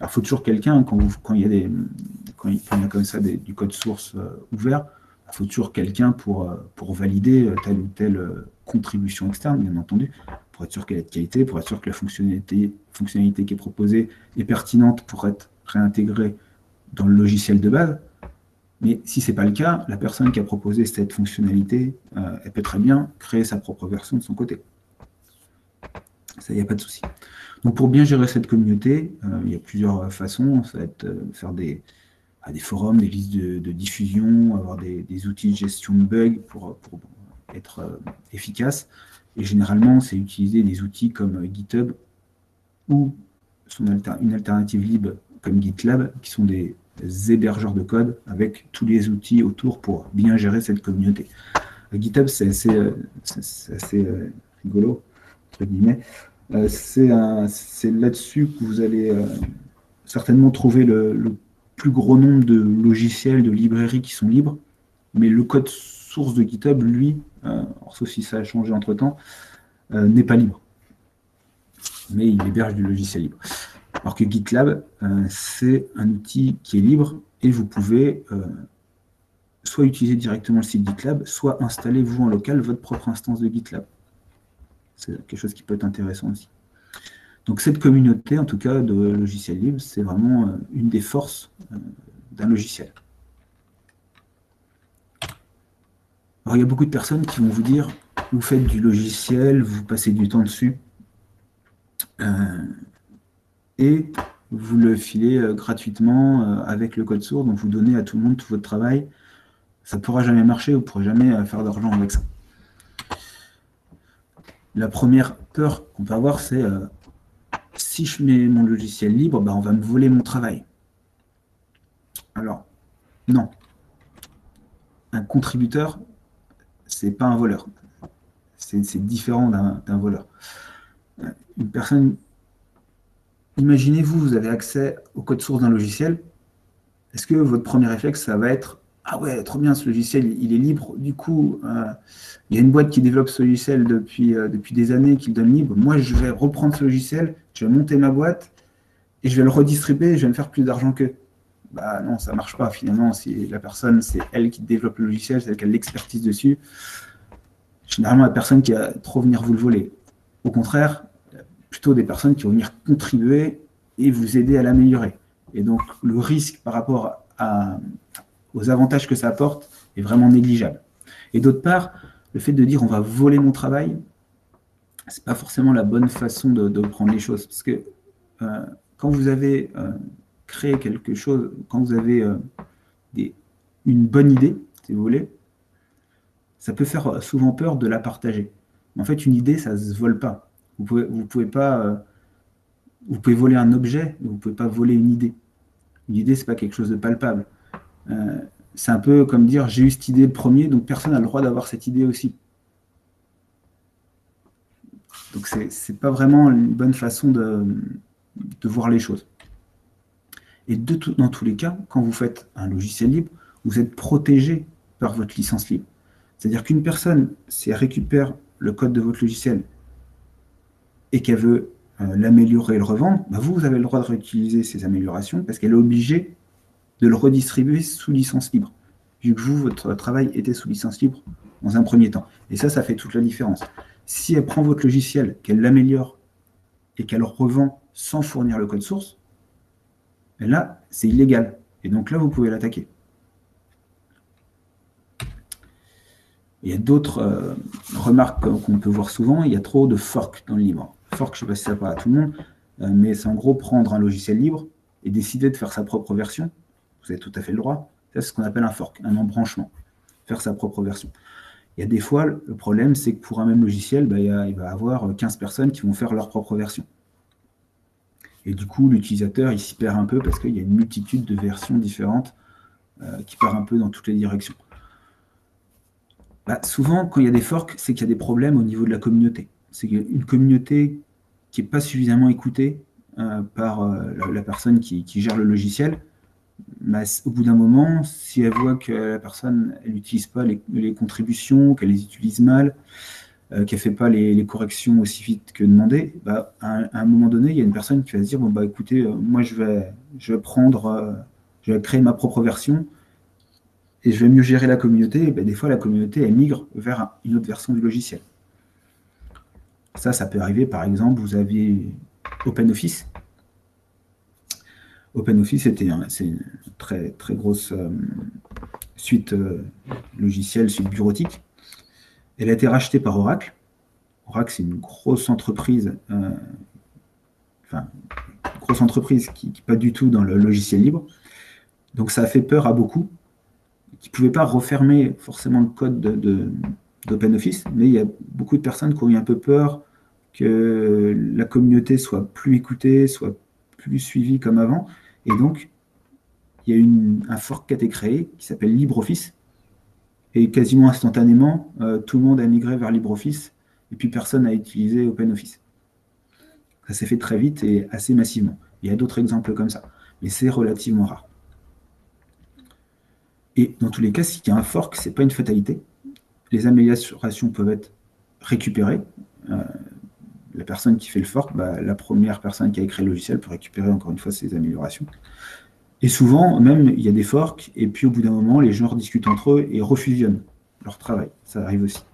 Alors, il faut toujours quelqu'un, quand il y a comme ça du code source ouvert, il faut toujours quelqu'un pour valider telle ou telle contribution externe, bien entendu, pour être sûr qu'elle est de qualité, pour être sûr que la fonctionnalité qui est proposée est pertinente pour être réintégrée dans le logiciel de base. Mais si ce n'est pas le cas, la personne qui a proposé cette fonctionnalité, elle peut très bien créer sa propre version de son côté. Ça, il n'y a pas de souci. Donc, pour bien gérer cette communauté, il y a plusieurs façons. Ça va être faire des forums, des listes de diffusion, avoir des outils de gestion de bugs pour être efficace. Et généralement, c'est utiliser des outils comme GitHub ou une alternative libre comme GitLab, qui sont des hébergeurs de code avec tous les outils autour pour bien gérer cette communauté. GitHub, c'est assez rigolo, entre guillemets. C'est là-dessus que vous allez certainement trouver le plus gros nombre de logiciels, de librairies qui sont libres, mais le code source de GitHub, lui, sauf si ça a changé entre-temps, n'est pas libre. mais il héberge du logiciel libre. Alors que GitLab, c'est un outil qui est libre et vous pouvez soit utiliser directement le site GitLab, soit installer vous en local votre propre instance de GitLab. C'est quelque chose qui peut être intéressant aussi. Donc cette communauté, en tout cas, de logiciels libres, c'est vraiment une des forces d'un logiciel. Alors il y a beaucoup de personnes qui vont vous dire, vous faites du logiciel, vous passez du temps dessus, et vous le filez gratuitement avec le code source, donc vous donnez à tout le monde tout votre travail. Ça ne pourra jamais marcher, vous ne pourrez jamais faire d'argent avec ça. La première peur qu'on peut avoir, c'est si je mets mon logiciel libre, on va me voler mon travail. Alors, non. Un contributeur, c'est pas un voleur. C'est différent d'un voleur. Une personne, imaginez-vous, vous avez accès au code source d'un logiciel. Est-ce que votre premier réflexe, ça va être ah ouais, trop bien, ce logiciel, il est libre. Du coup, il y a une boîte qui développe ce logiciel depuis des années, qui le donne libre. Moi, je vais reprendre ce logiciel, je vais monter ma boîte et je vais le redistribuer et je vais me faire plus d'argent qu'eux. Bah non, ça ne marche pas finalement. Si la personne, c'est elle qui développe le logiciel, c'est elle qui a l'expertise dessus. Généralement, la personne qui va trop venir vous le voler. Au contraire, plutôt des personnes qui vont venir contribuer et vous aider à l'améliorer. Et donc, le risque par rapport aux avantages que ça apporte est vraiment négligeable. Et d'autre part, le fait de dire on va voler mon travail, c'est pas forcément la bonne façon de prendre les choses. Parce que quand vous avez créé quelque chose, quand vous avez une bonne idée, si vous voulez, ça peut faire souvent peur de la partager. En fait, une idée, ça ne se vole pas. Vous pouvez pas, vous pouvez voler un objet, mais vous ne pouvez pas voler une idée. Une idée, ce n'est pas quelque chose de palpable. C'est un peu comme dire j'ai eu cette idée le premier, donc personne n'a le droit d'avoir cette idée aussi. Donc c'est pas vraiment une bonne façon de voir les choses. Et dans tous les cas, quand vous faites un logiciel libre, vous êtes protégé par votre licence libre. C'est-à-dire qu'une personne, si elle récupère le code de votre logiciel et qu'elle veut l'améliorer et le revendre, vous avez le droit de réutiliser ces améliorations parce qu'elle est obligée de le redistribuer sous licence libre, vu que votre travail était sous licence libre dans un premier temps. Et ça fait toute la différence. Si elle prend votre logiciel, qu'elle l'améliore et qu'elle le revend sans fournir le code source, là, c'est illégal. Et donc là, vous pouvez l'attaquer. Il y a d'autres remarques qu'on peut voir souvent. Il y a trop de fork dans le libre. Fork, je ne sais pas si ça parle à tout le monde, mais c'est en gros prendre un logiciel libre et décider de faire sa propre version. Vous avez tout à fait le droit. C'est ce qu'on appelle un fork, un embranchement. Faire sa propre version. Il y a des fois, le problème, c'est que pour un même logiciel, il va y avoir 15 personnes qui vont faire leur propre version. Et du coup, l'utilisateur, il s'y perd un peu parce qu'il y a une multitude de versions différentes qui part un peu dans toutes les directions. Souvent, quand il y a des forks, c'est qu'il y a des problèmes au niveau de la communauté. C'est une communauté qui n'est pas suffisamment écoutée par la personne qui gère le logiciel. Au bout d'un moment, si elle voit que la personne n'utilise pas les contributions, qu'elle les utilise mal, qu'elle ne fait pas les corrections aussi vite que demandé, à un moment donné, il y a une personne qui va se dire écoutez, moi je vais créer ma propre version et je vais mieux gérer la communauté. Et des fois, la communauté elle migre vers une autre version du logiciel. Ça peut arriver, par exemple, vous avez OpenOffice. OpenOffice, c'est une très, très grosse suite logicielle, suite bureautique. Elle a été rachetée par Oracle. Oracle, c'est une grosse entreprise, qui n'est pas du tout dans le logiciel libre. Donc, ça a fait peur à beaucoup, qui ne pouvaient pas refermer forcément le code d'OpenOffice, mais il y a beaucoup de personnes qui ont eu un peu peur que la communauté soit plus écoutée, soit plus suivie comme avant. Et donc, il y a un fork qui a été créé qui s'appelle LibreOffice. Et quasiment instantanément, tout le monde a migré vers LibreOffice et puis personne n'a utilisé OpenOffice. Ça s'est fait très vite et assez massivement. Il y a d'autres exemples comme ça, mais c'est relativement rare. Et dans tous les cas, s'il y a un fork, ce n'est pas une fatalité. Les améliorations peuvent être récupérées. la personne qui fait le fork, la première personne qui a écrit le logiciel peut récupérer encore une fois ces améliorations. Et souvent, même, il y a des forks, et puis au bout d'un moment, les gens rediscutent entre eux et refusionnent leur travail. Ça arrive aussi.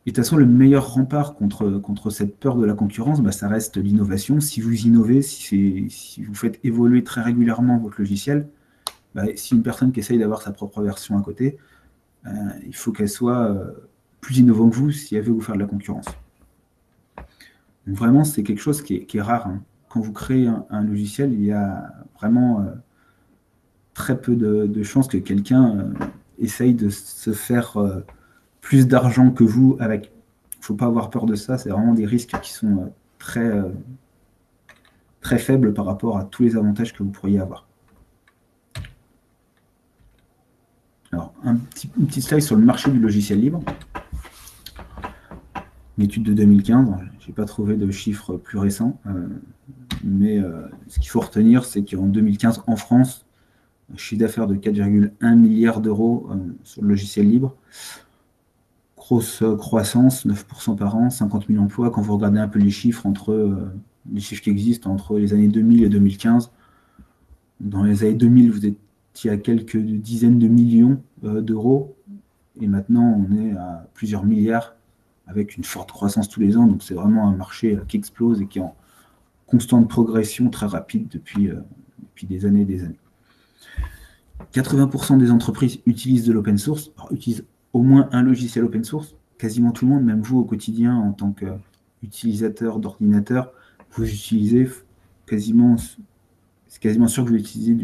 Et de toute façon, le meilleur rempart contre cette peur de la concurrence, ça reste l'innovation. Si vous innovez, si vous faites évoluer très régulièrement votre logiciel, si une personne qui essaye d'avoir sa propre version à côté, il faut qu'elle soit plus innovante que vous si elle veut vous faire de la concurrence. Donc vraiment, c'est quelque chose qui est rare. Hein. Quand vous créez un logiciel, il y a vraiment très peu de chances que quelqu'un essaye de se faire plus d'argent que vous avec. Il ne faut pas avoir peur de ça. C'est vraiment des risques qui sont très faibles par rapport à tous les avantages que vous pourriez avoir. Alors, une petite slide sur le marché du logiciel libre. Une étude de 2015, je n'ai pas trouvé de chiffres plus récents, mais ce qu'il faut retenir, c'est qu'en 2015, en France, un chiffre d'affaires de 4,1 milliards d'euros sur le logiciel libre, grosse croissance, 9% par an, 50 000 emplois. Quand vous regardez un peu les chiffres les chiffres qui existent entre les années 2000 et 2015, dans les années 2000, vous étiez à quelques dizaines de millions d'euros, et maintenant, on est à plusieurs milliards, avec une forte croissance tous les ans. Donc, c'est vraiment un marché qui explose et qui est en constante progression très rapide depuis des années et des années. 80% des entreprises utilisent de l'open source, utilisent au moins un logiciel open source. Quasiment tout le monde, même vous au quotidien, en tant qu'utilisateur d'ordinateur, vous utilisez c'est quasiment sûr que vous utilisez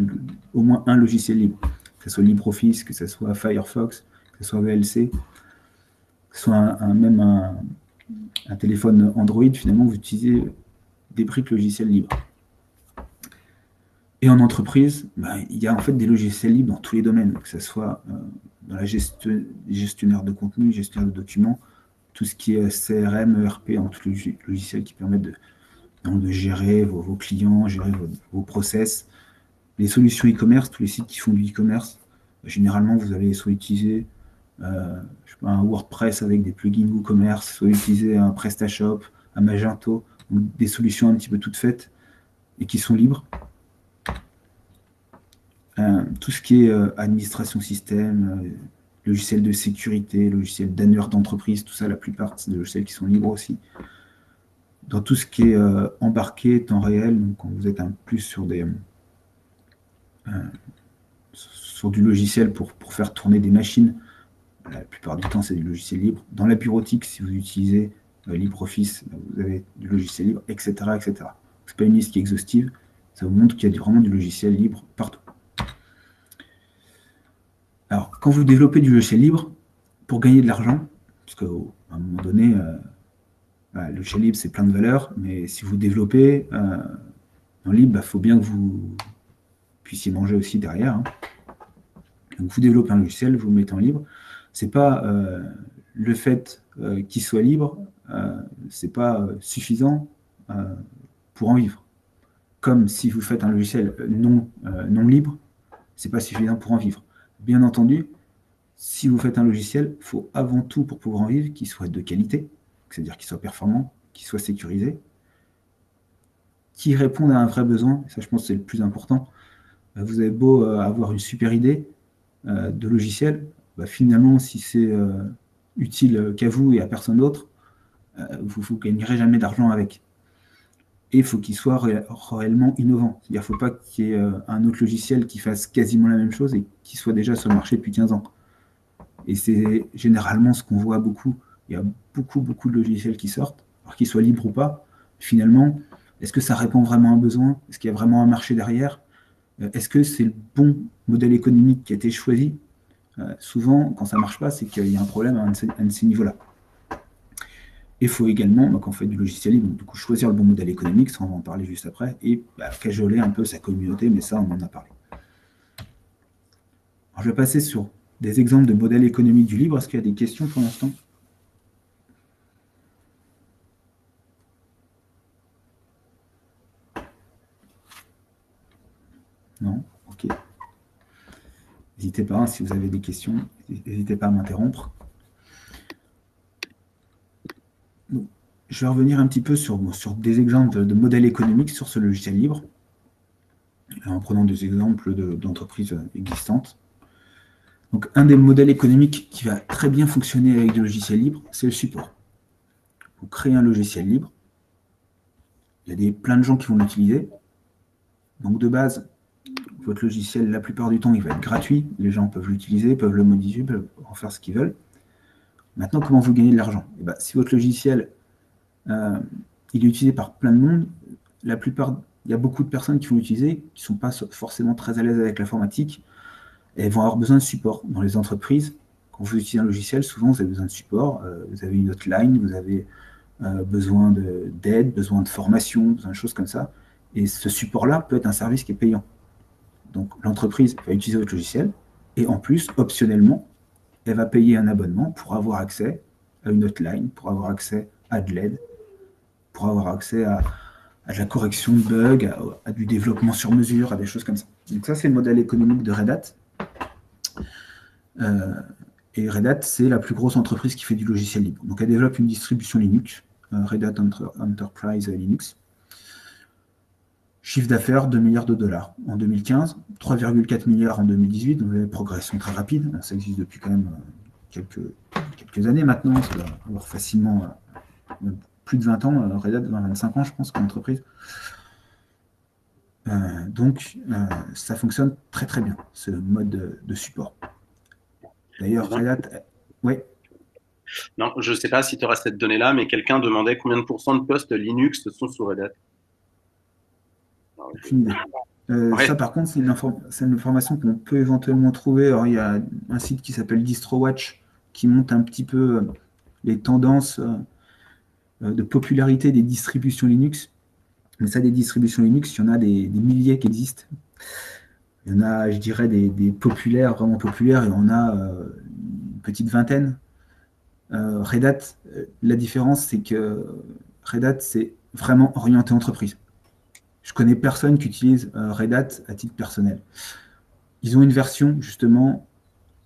au moins un logiciel libre. Que ce soit LibreOffice, que ce soit Firefox, que ce soit VLC, que ce soit même un téléphone Android, finalement, vous utilisez des briques logiciels libres. Et en entreprise, il y a en fait des logiciels libres dans tous les domaines, que ce soit dans la gestionnaire de contenu, gestionnaire de documents, tout ce qui est CRM, ERP, tous les logiciels qui permettent de gérer vos clients, gérer vos process. Les solutions e-commerce, tous les sites qui font du e-commerce, généralement, vous allez soit utiliser un WordPress avec des plugins WooCommerce, soit utiliser un PrestaShop, un Magento, donc des solutions un petit peu toutes faites et qui sont libres. Tout ce qui est administration système, logiciel de sécurité, logiciel d'annuaire d'entreprise, tout ça, la plupart, c'est des logiciels qui sont libres aussi. Dans tout ce qui est embarqué, temps réel, donc quand vous êtes plus sur du logiciel pour faire tourner des machines, la plupart du temps, c'est du logiciel libre. Dans la bureautique, si vous utilisez LibreOffice, vous avez du logiciel libre, etc. etc. Ce n'est pas une liste qui est exhaustive, ça vous montre qu'il y a vraiment du logiciel libre partout. Alors, quand vous développez du logiciel libre, pour gagner de l'argent, parce qu'à un moment donné, le logiciel libre, c'est plein de valeurs, mais si vous développez en libre, il faut bien que vous puissiez manger aussi derrière. Hein. Donc, vous développez un logiciel, vous le mettez en libre. Ce n'est pas le fait qu'il soit libre, ce n'est pas suffisant pour en vivre. Comme si vous faites un logiciel non libre, ce n'est pas suffisant pour en vivre. Bien entendu, si vous faites un logiciel, il faut avant tout, pour pouvoir en vivre, qu'il soit de qualité, c'est-à-dire qu'il soit performant, qu'il soit sécurisé, qu'il réponde à un vrai besoin. Ça, je pense que c'est le plus important. Vous avez beau avoir une super idée de logiciel, finalement, si c'est utile qu'à vous et à personne d'autre, vous ne gagnerez jamais d'argent avec. Et il faut qu'il soit réellement innovant. C'est-à-dire qu'il ne faut pas qu'il y ait un autre logiciel qui fasse quasiment la même chose et qui soit déjà sur le marché depuis 15 ans. Et c'est généralement ce qu'on voit beaucoup. Il y a beaucoup de logiciels qui sortent, alors qu'ils soient libres ou pas. Finalement, est-ce que ça répond vraiment à un besoin? Est-ce qu'il y a vraiment un marché derrière? Est-ce que c'est le bon modèle économique qui a été choisi? Souvent, quand ça ne marche pas, c'est qu'il y a un problème à un de ces niveaux-là. Il faut également, quand on fait du logiciel libre, du coup, choisir le bon modèle économique, ça on va en parler juste après, et cajoler un peu sa communauté, mais ça on en a parlé. Alors, je vais passer sur des exemples de modèles économiques du libre. Est-ce qu'il y a des questions pour l'instant? Non? Ok. N'hésitez pas, si vous avez des questions, n'hésitez pas à m'interrompre. je vais revenir un petit peu sur des exemples de modèles économiques sur ce logiciel libre, en prenant des exemples d'entreprises existantes. Donc, un des modèles économiques qui va très bien fonctionner avec des logiciels libres, c'est le support. Vous créez un logiciel libre, il y a plein de gens qui vont l'utiliser. Donc, de base, votre logiciel, la plupart du temps, il va être gratuit. Les gens peuvent l'utiliser, peuvent le modifier, peuvent en faire ce qu'ils veulent. Maintenant, comment vous gagnez de l'argent? Si votre logiciel il est utilisé par plein de monde, il y a beaucoup de personnes qui vont l'utiliser, qui ne sont pas forcément très à l'aise avec l'informatique, et elles vont avoir besoin de support. Dans les entreprises, quand vous utilisez un logiciel, souvent vous avez besoin de support, vous avez une hotline, vous avez besoin d'aide, besoin de formation, besoin de choses comme ça. Et ce support-là peut être un service qui est payant. Donc l'entreprise va utiliser votre logiciel, et en plus, optionnellement, elle va payer un abonnement pour avoir accès à une hotline, pour avoir accès à de l'aide, pour avoir accès à de la correction de bugs, à du développement sur mesure, à des choses comme ça. Donc ça, c'est le modèle économique de Red Hat. Et Red Hat, c'est la plus grosse entreprise qui fait du logiciel libre. Donc elle développe une distribution Linux, Red Hat Enterprise Linux. Chiffre d'affaires, 2 milliards de dollars en 2015, 3,4 milliards en 2018, donc une progression très rapide. Ça existe depuis quand même quelques années maintenant, ça doit avoir facilement plus de 20 ans, Red Hat 25 ans, je pense, comme entreprise. Donc, ça fonctionne très très bien, ce mode de support. D'ailleurs, Red Hat... Oui. Non, je ne sais pas si tu auras cette donnée-là, mais quelqu'un demandait combien de pourcents de postes Linux sont sous Red Hat. Aucune idée. Ouais. Ça, par contre, c'est une information qu'on peut éventuellement trouver. Alors, il y a un site qui s'appelle DistroWatch qui montre un petit peu les tendances de popularité des distributions Linux. Mais ça, des distributions Linux, il y en a des milliers qui existent. Il y en a, je dirais, des populaires, vraiment populaires, et on a une petite vingtaine. Red Hat, la différence, c'est que Red Hat, c'est vraiment orienté entreprise. Je connais personne qui utilise Red Hat à titre personnel. Ils ont une version, justement,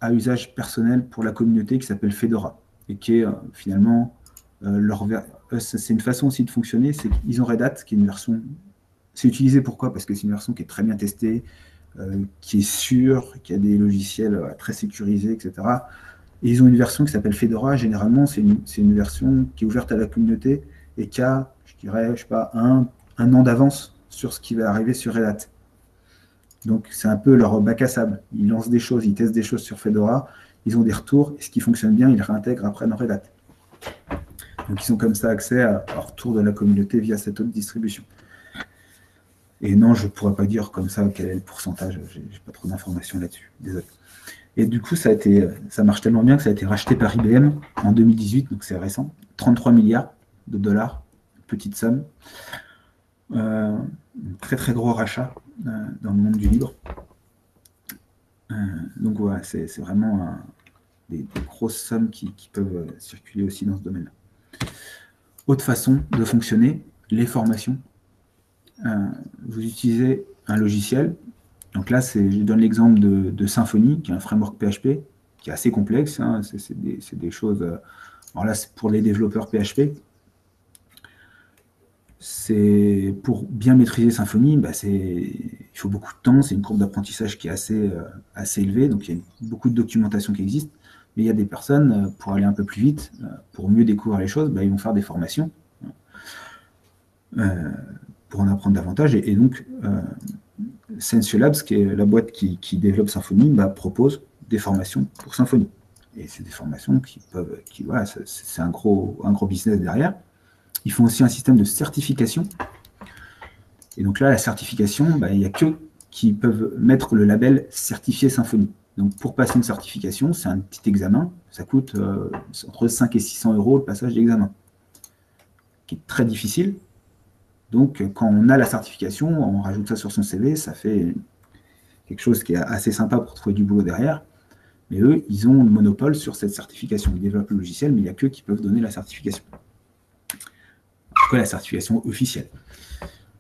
à usage personnel pour la communauté qui s'appelle Fedora, et qui est finalement c'est une façon aussi de fonctionner, c'est qu'ils ont Red Hat, qui est une version... C'est utilisé pourquoi? Parce que c'est une version qui est très bien testée, qui est sûre, qui a des logiciels très sécurisés, etc. Et ils ont une version qui s'appelle Fedora. Généralement, c'est une version qui est ouverte à la communauté et qui a, je dirais, je sais pas, un an d'avance sur ce qui va arriver sur Red Hat. Donc, c'est un peu leur bac à sable. Ils lancent des choses, ils testent des choses sur Fedora, ils ont des retours, et ce qui fonctionne bien, ils le réintègrent après dans Red Hat. Donc, ils ont comme ça accès à retour de la communauté via cette autre distribution. Et non, je ne pourrais pas dire comme ça quel est le pourcentage, je n'ai pas trop d'informations là-dessus, désolé. Et du coup, ça marche tellement bien que ça a été racheté par IBM en 2018, donc c'est récent, 33 milliards de dollars, petite somme. Très très gros rachat dans le monde du libre. Donc voilà, c'est vraiment des grosses sommes qui peuvent circuler aussi dans ce domaine-là. Autre façon de fonctionner, les formations. Vous utilisez un logiciel. Donc là, je donne l'exemple de Symfony, qui est un framework PHP, qui est assez complexe. Hein, c'est des choses... alors là, c'est pour les développeurs PHP. Pour bien maîtriser Symfony, il faut beaucoup de temps, c'est une courbe d'apprentissage qui est assez élevée, donc il y a beaucoup de documentation qui existe, mais il y a des personnes, pour aller un peu plus vite, pour mieux découvrir les choses, ils vont faire des formations pour en apprendre davantage, et donc Sensiolabs, qui est la boîte qui développe Symfony, propose des formations pour Symfony. Et c'est des formations voilà, c'est un gros business derrière. Ils font aussi un système de certification. Et donc là, la certification, il n'y a que qui peuvent mettre le label certifié Symfony. Donc pour passer une certification, c'est un petit examen. Ça coûte entre 5 et 600 € le passage d'examen, qui est très difficile. Donc quand on a la certification, on rajoute ça sur son CV, ça fait quelque chose qui est assez sympa pour trouver du boulot derrière. Mais eux, ils ont le monopole sur cette certification. Ils développent le logiciel, mais il n'y a qu'eux qui peuvent donner la certification. En tout cas, la certification officielle.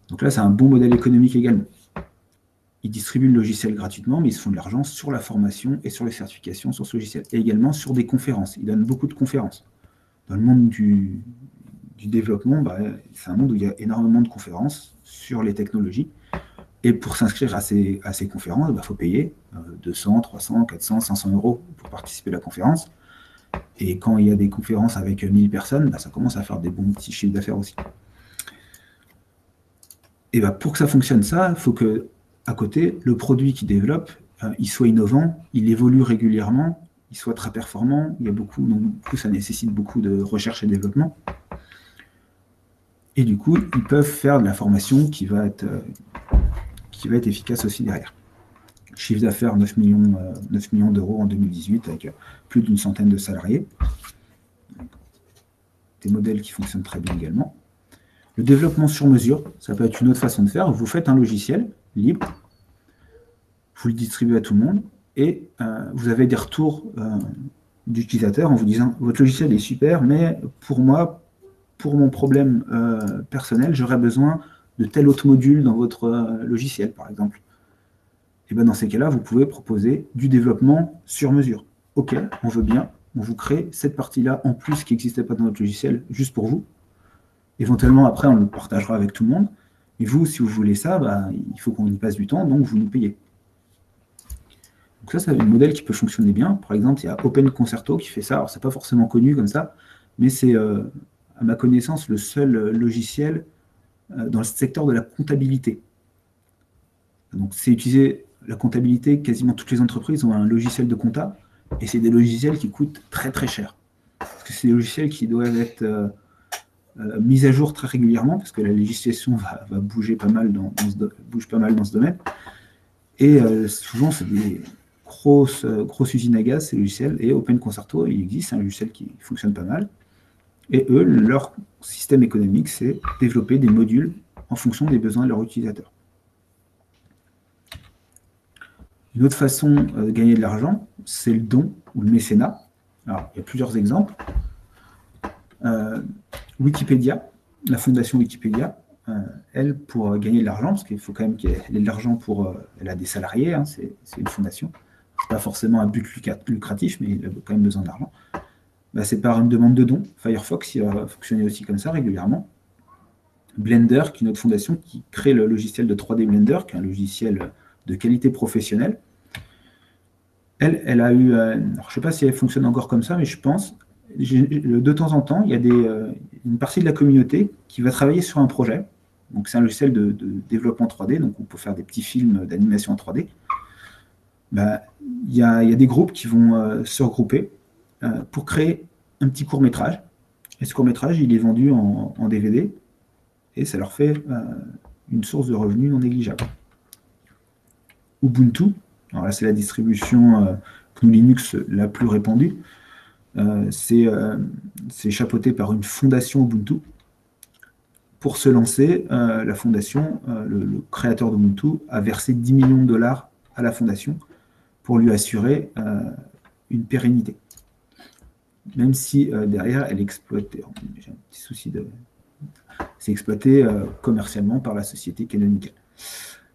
Donc là, c'est un bon modèle économique également. Ils distribuent le logiciel gratuitement, mais ils se font de l'argent sur la formation et sur les certifications sur ce logiciel. Et également sur des conférences. Ils donnent beaucoup de conférences. Dans le monde du développement, c'est un monde où il y a énormément de conférences sur les technologies. Et pour s'inscrire à ces conférences, il faut payer 200, 300, 400, 500 euros pour participer à la conférence. Et quand il y a des conférences avec 1000 personnes, ça commence à faire des bons petits chiffres d'affaires aussi. Et pour que ça fonctionne ça, il faut que, à côté, le produit qu'il développe, il soit innovant, il évolue régulièrement, il soit très performant. Il y a beaucoup, donc du coup, ça nécessite beaucoup de recherche et développement. Et du coup, ils peuvent faire de la formation qui va être efficace aussi derrière. Chiffre d'affaires 9 millions d'euros en 2018 avec plus d'une centaine de salariés. Des modèles qui fonctionnent très bien également. Le développement sur mesure, ça peut être une autre façon de faire. Vous faites un logiciel libre, vous le distribuez à tout le monde, et vous avez des retours d'utilisateurs en vous disant « Votre logiciel est super, mais pour moi, pour mon problème personnel, j'aurais besoin de tel autre module dans votre logiciel, par exemple. » Et dans ces cas-là, vous pouvez proposer du développement sur mesure. OK, on veut bien, on vous crée cette partie-là en plus qui n'existait pas dans notre logiciel, juste pour vous. Éventuellement, après, on le partagera avec tout le monde. Et vous, si vous voulez ça, il faut qu'on y passe du temps, donc vous nous payez. Donc ça, c'est un modèle qui peut fonctionner bien. Par exemple, il y a Open Concerto qui fait ça. Alors, c'est pas forcément connu comme ça, mais c'est, à ma connaissance, le seul logiciel dans le secteur de la comptabilité. Donc, c'est utilisé, la comptabilité, quasiment toutes les entreprises ont un logiciel de compta, et c'est des logiciels qui coûtent très très cher. Parce que c'est des logiciels qui doivent être mis à jour très régulièrement, parce que la législation va bouger pas mal bouge pas mal dans ce domaine. Et souvent, c'est des grosses usines à gaz, ces logiciels. Et Open Concerto, il existe, c'est un logiciel qui fonctionne pas mal. Et eux, leur système économique, c'est développer des modules en fonction des besoins de leurs utilisateurs. Une autre façon de gagner de l'argent, c'est le don ou le mécénat. Alors, il y a plusieurs exemples. Wikipédia, la fondation Wikipédia, elle, pour gagner de l'argent, parce qu'il faut quand même qu'elle ait de l'argent elle a des salariés, hein, c'est une fondation. C'est pas forcément un but lucratif, mais il a quand même besoin d'argent. C'est par une demande de dons. Firefox, il va fonctionner aussi comme ça régulièrement. Blender, qui est une autre fondation qui crée le logiciel de 3D Blender, qui est un logiciel de qualité professionnelle. Elle a eu, alors je ne sais pas si elle fonctionne encore comme ça, mais je pense, de temps en temps, il y a une partie de la communauté qui va travailler sur un projet. Donc c'est un logiciel de développement 3D, donc on peut faire des petits films d'animation en 3D. Il y a des groupes qui vont se regrouper pour créer un petit court-métrage. Et ce court-métrage, il est vendu en DVD, et ça leur fait une source de revenus non négligeable. Ubuntu, alors là c'est la distribution GNU Linux la plus répandue, c'est chapeauté par une fondation Ubuntu. Pour se lancer, la fondation, le créateur d'Ubuntu, a versé 10 millions de dollars à la fondation pour lui assurer une pérennité. Même si derrière, elle exploitait, j'ai un petit souci c'est exploité commercialement par la société Canonical.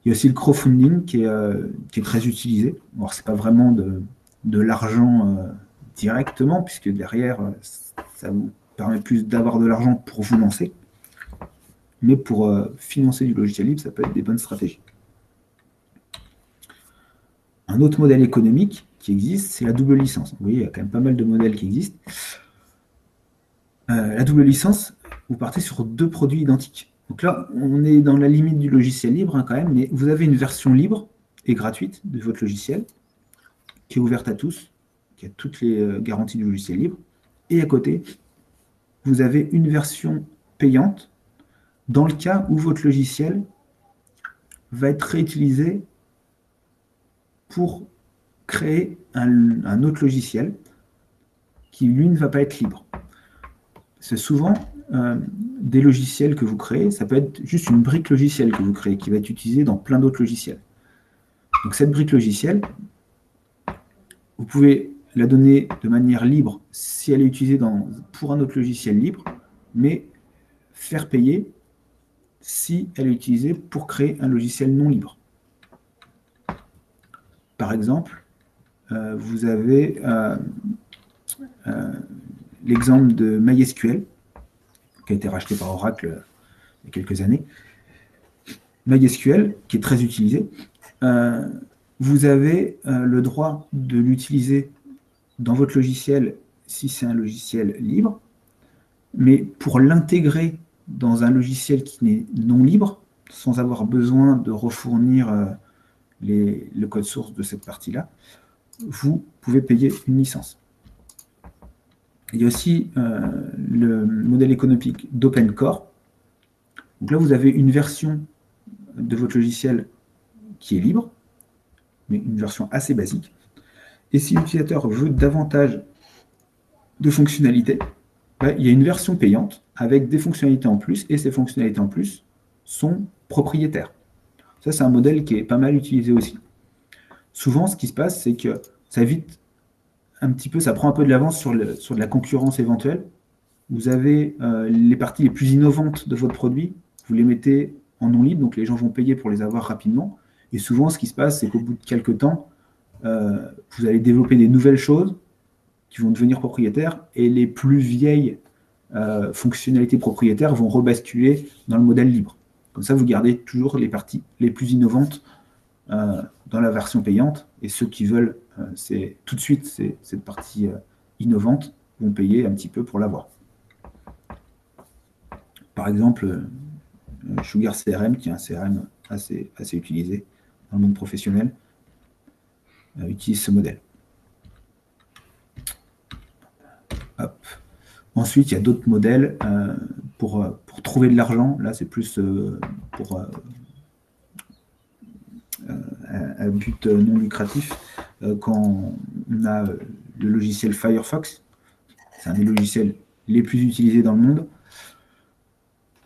Il y a aussi le crowdfunding qui est très utilisé. Alors, ce n'est pas vraiment de l'argent directement, puisque derrière, ça vous permet plus d'avoir de l'argent pour vous lancer. Mais pour financer du logiciel libre, ça peut être des bonnes stratégies. Un autre modèle économique qui existe, c'est la double licence. Vous voyez, il y a quand même pas mal de modèles qui existent. La double licence, vous partez sur 2 produits identiques. Donc là, on est dans la limite du logiciel libre quand même, mais vous avez une version libre et gratuite de votre logiciel qui est ouverte à tous, qui a toutes les garanties du logiciel libre. Et à côté, vous avez une version payante dans le cas où votre logiciel va être réutilisé pour créer un autre logiciel qui, lui, ne va pas être libre. C'est souvent des logiciels que vous créez, ça peut être juste une brique logicielle que vous créez, qui va être utilisée dans plein d'autres logiciels. Donc cette brique logicielle, vous pouvez la donner de manière libre si elle est utilisée pour un autre logiciel libre, mais faire payer si elle est utilisée pour créer un logiciel non libre. Par exemple, vous avez l'exemple de MySQL, qui a été racheté par Oracle il y a quelques années. MySQL, qui est très utilisé. Vous avez le droit de l'utiliser dans votre logiciel si c'est un logiciel libre, mais pour l'intégrer dans un logiciel qui n'est non libre, sans avoir besoin de refournir le code source de cette partie-là, vous pouvez payer une licence. Il y a aussi le modèle économique d'OpenCore. Donc là, vous avez une version de votre logiciel qui est libre, mais une version assez basique. Et si l'utilisateur veut davantage de fonctionnalités, il y a une version payante avec des fonctionnalités en plus, et ces fonctionnalités en plus sont propriétaires. Ça, c'est un modèle qui est pas mal utilisé aussi. Souvent, ce qui se passe, c'est que ça évite un petit peu, ça prend un peu de l'avance sur de la concurrence éventuelle. Vous avez les parties les plus innovantes de votre produit, vous les mettez en non libre, donc les gens vont payer pour les avoir rapidement. Et souvent, ce qui se passe, c'est qu'au bout de quelques temps, vous allez développer des nouvelles choses qui vont devenir propriétaires, et les plus vieilles fonctionnalités propriétaires vont rebasculer dans le modèle libre. Comme ça, vous gardez toujours les parties les plus innovantes dans la version payante, et ceux qui veulent tout de suite cette partie innovante vont payer un petit peu pour l'avoir. Par exemple, Sugar CRM, qui est un CRM assez utilisé dans le monde professionnel, utilise ce modèle. Hop. Ensuite, il y a d'autres modèles pour trouver de l'argent. Là, c'est plus pour un but non lucratif. Quand on a le logiciel Firefox, c'est un des logiciels les plus utilisés dans le monde,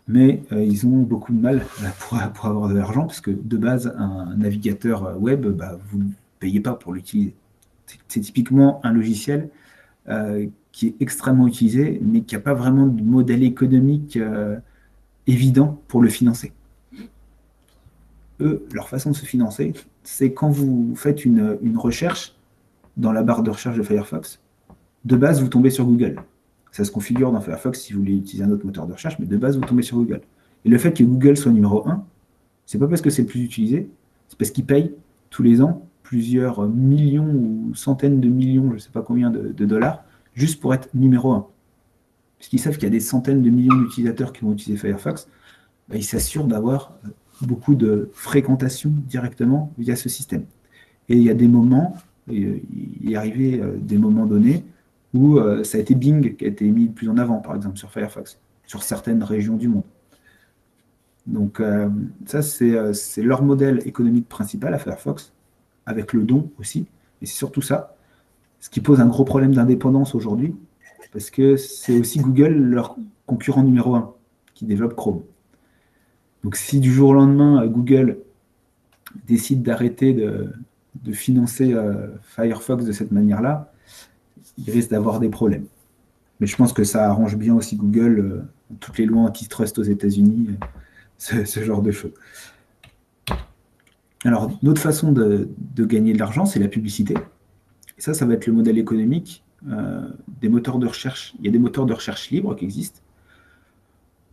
mais ils ont beaucoup de mal pour avoir de l'argent, parce que de base, un navigateur web, vous ne payez pas pour l'utiliser. C'est typiquement un logiciel qui est extrêmement utilisé, mais qui n'a pas vraiment de modèle économique évident pour le financer. Eux, leur façon de se financer, c'est quand vous faites une recherche dans la barre de recherche de Firefox, de base, vous tombez sur Google. Ça se configure dans Firefox si vous voulez utiliser un autre moteur de recherche, mais de base, vous tombez sur Google. Et le fait que Google soit numéro 1, c'est pas parce que c'est le plus utilisé, c'est parce qu'ils payent tous les ans plusieurs millions ou centaines de millions, je ne sais pas combien de dollars, juste pour être numéro 1. Puisqu'ils savent qu'il y a des centaines de millions d'utilisateurs qui vont utiliser Firefox, ils s'assurent d'avoir beaucoup de fréquentation directement via ce système. Et il y a des moments, il est arrivé des moments donnés où ça a été Bing qui a été mis plus en avant, par exemple sur Firefox, sur certaines régions du monde. Donc ça, c'est leur modèle économique principal à Firefox, avec le don aussi, et c'est surtout ça, ce qui pose un gros problème d'indépendance aujourd'hui, parce que c'est aussi Google, leur concurrent numéro 1, qui développe Chrome. Donc si du jour au lendemain, Google décide d'arrêter de financer Firefox de cette manière-là, il risque d'avoir des problèmes. Mais je pense que ça arrange bien aussi Google, toutes les lois antitrust aux États-Unis, ce genre de choses. Alors, une autre façon de gagner de l'argent, c'est la publicité. Et ça va être le modèle économique des moteurs de recherche. Il y a des moteurs de recherche libres qui existent,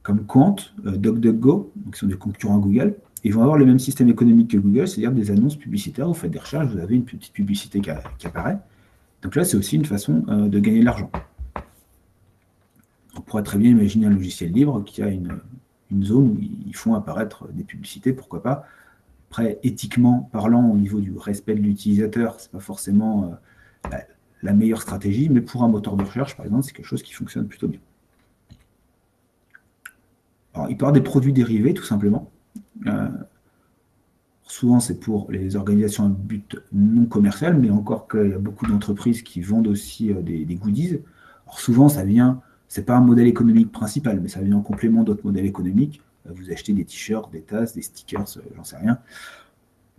comme Quant, DuckDuckGo, qui sont des concurrents à Google. Ils vont avoir le même système économique que Google, c'est-à-dire des annonces publicitaires. Vous faites des recherches, vous avez une petite publicité qui apparaît. Donc là, c'est aussi une façon de gagner de l'argent. On pourrait très bien imaginer un logiciel libre qui a une zone où ils font apparaître des publicités, pourquoi pas. Après, éthiquement parlant, au niveau du respect de l'utilisateur, ce n'est pas forcément la meilleure stratégie, mais pour un moteur de recherche, par exemple, c'est quelque chose qui fonctionne plutôt bien. Alors, il peut y avoir des produits dérivés, tout simplement. Souvent, c'est pour les organisations à but non commercial, mais encore qu'il y a beaucoup d'entreprises qui vendent aussi des goodies. Alors, souvent, ça vient, c'est pas un modèle économique principal, mais ça vient en complément d'autres modèles économiques. Vous achetez des t-shirts, des tasses, des stickers, j'en sais rien.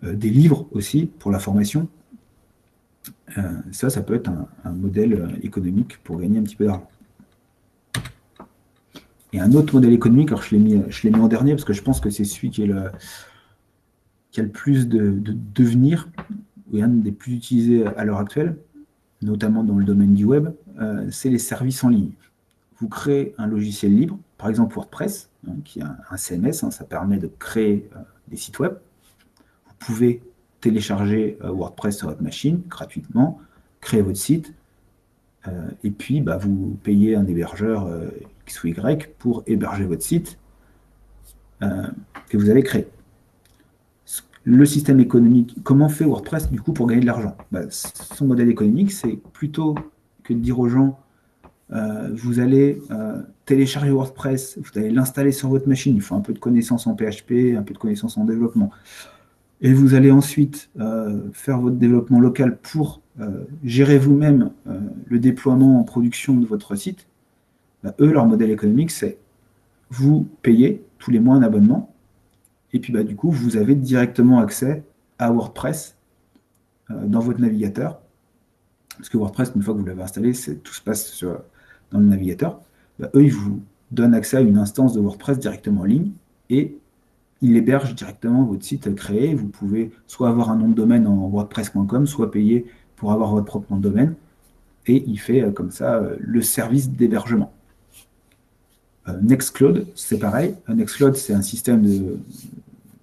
Des livres aussi pour la formation. Ça peut être un modèle économique pour gagner un petit peu d'argent. Et un autre modèle économique, alors je l'ai mis en dernier parce que je pense que c'est celui qui a le plus de devenir, et un des plus utilisés à l'heure actuelle, notamment dans le domaine du web, c'est les services en ligne. Vous créez un logiciel libre, par exemple WordPress, hein, qui est un CMS, hein, ça permet de créer des sites web. Vous pouvez télécharger WordPress sur votre machine gratuitement, créer votre site, et puis vous payez un hébergeur X ou Y pour héberger votre site que vous avez créé. Le système économique, comment fait WordPress du coup pour gagner de l'argent? Son modèle économique, c'est plutôt que de dire aux gens vous allez télécharger WordPress, vous allez l'installer sur votre machine, il faut un peu de connaissances en PHP, un peu de connaissances en développement, et vous allez ensuite faire votre développement local pour gérer vous-même le déploiement en production de votre site. Eux, leur modèle économique, c'est vous payez tous les mois un abonnement, et puis du coup, vous avez directement accès à WordPress dans votre navigateur. Parce que WordPress, une fois que vous l'avez installé, tout se passe dans le navigateur. Eux, ils vous donnent accès à une instance de WordPress directement en ligne et ils hébergent directement votre site créé. Vous pouvez soit avoir un nom de domaine en wordpress.com, soit payer pour avoir votre propre nom de domaine. Et il fait comme ça le service d'hébergement. Nextcloud, c'est pareil. Nextcloud, c'est un système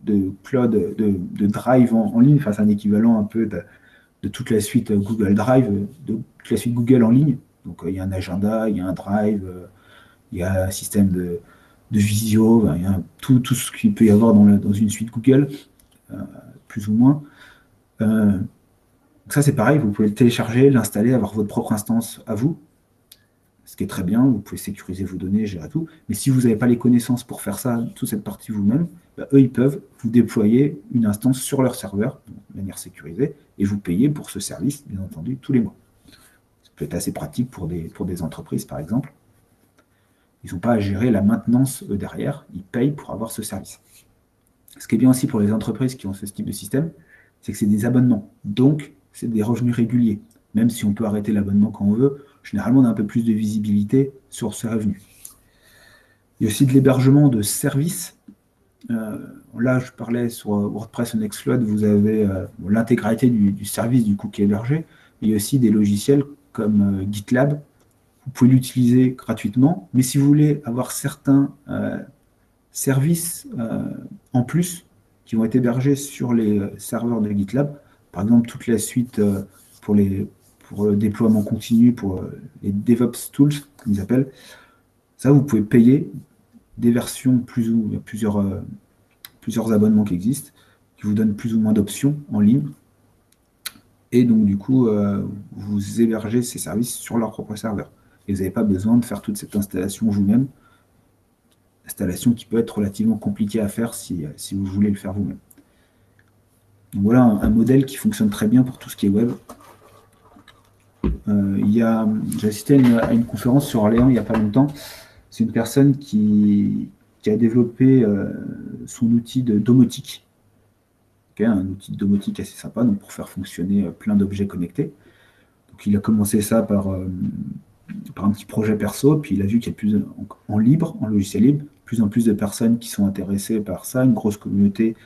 de cloud, de drive en ligne, enfin, c'est un équivalent un peu de toute la suite Google Drive, de toute la suite Google en ligne. Donc, il y a un agenda, il y a un drive, il y a un système de visio, il y a tout ce qu'il peut y avoir dans une suite Google, plus ou moins. Donc ça, c'est pareil, vous pouvez le télécharger, l'installer, avoir votre propre instance à vous, ce qui est très bien, vous pouvez sécuriser vos données, gérer tout. Mais si vous n'avez pas les connaissances pour faire ça, toute cette partie vous-même, eux, ils peuvent vous déployer une instance sur leur serveur, de manière sécurisée, et vous payer pour ce service, bien entendu, tous les mois. Ça peut être assez pratique pour des entreprises, par exemple. Ils n'ont pas à gérer la maintenance, eux, derrière, ils payent pour avoir ce service. Ce qui est bien aussi pour les entreprises qui ont ce type de système, c'est que c'est des abonnements. Donc, c'est des revenus réguliers. Même si on peut arrêter l'abonnement quand on veut, généralement, on a un peu plus de visibilité sur ces revenus. Il y a aussi de l'hébergement de services. Là, je parlais sur WordPress ou Nextcloud, vous avez l'intégralité du service du coup qui est hébergé. Il y a aussi des logiciels comme GitLab. Vous pouvez l'utiliser gratuitement, mais si vous voulez avoir certains services en plus qui vont être hébergés sur les serveurs de GitLab, par exemple toute la suite pour le déploiement continu, pour les DevOps Tools, comme ils appellent, ça vous pouvez payer des versions il y a plusieurs abonnements qui existent, qui vous donnent plus ou moins d'options en ligne. Et donc, du coup, vous hébergez ces services sur leur propre serveur. Et vous n'avez pas besoin de faire toute cette installation vous-même. Installation qui peut être relativement compliquée à faire si vous voulez le faire vous-même. Donc voilà un modèle qui fonctionne très bien pour tout ce qui est web. J'ai assisté à une conférence sur Orléans il n'y a pas longtemps. C'est une personne qui a développé son outil de domotique. Un outil de domotique assez sympa donc pour faire fonctionner plein d'objets connectés. Donc il a commencé ça par un petit projet perso, puis il a vu qu'il y a en logiciel libre, plus en plus de personnes qui sont intéressées par ça, une grosse communauté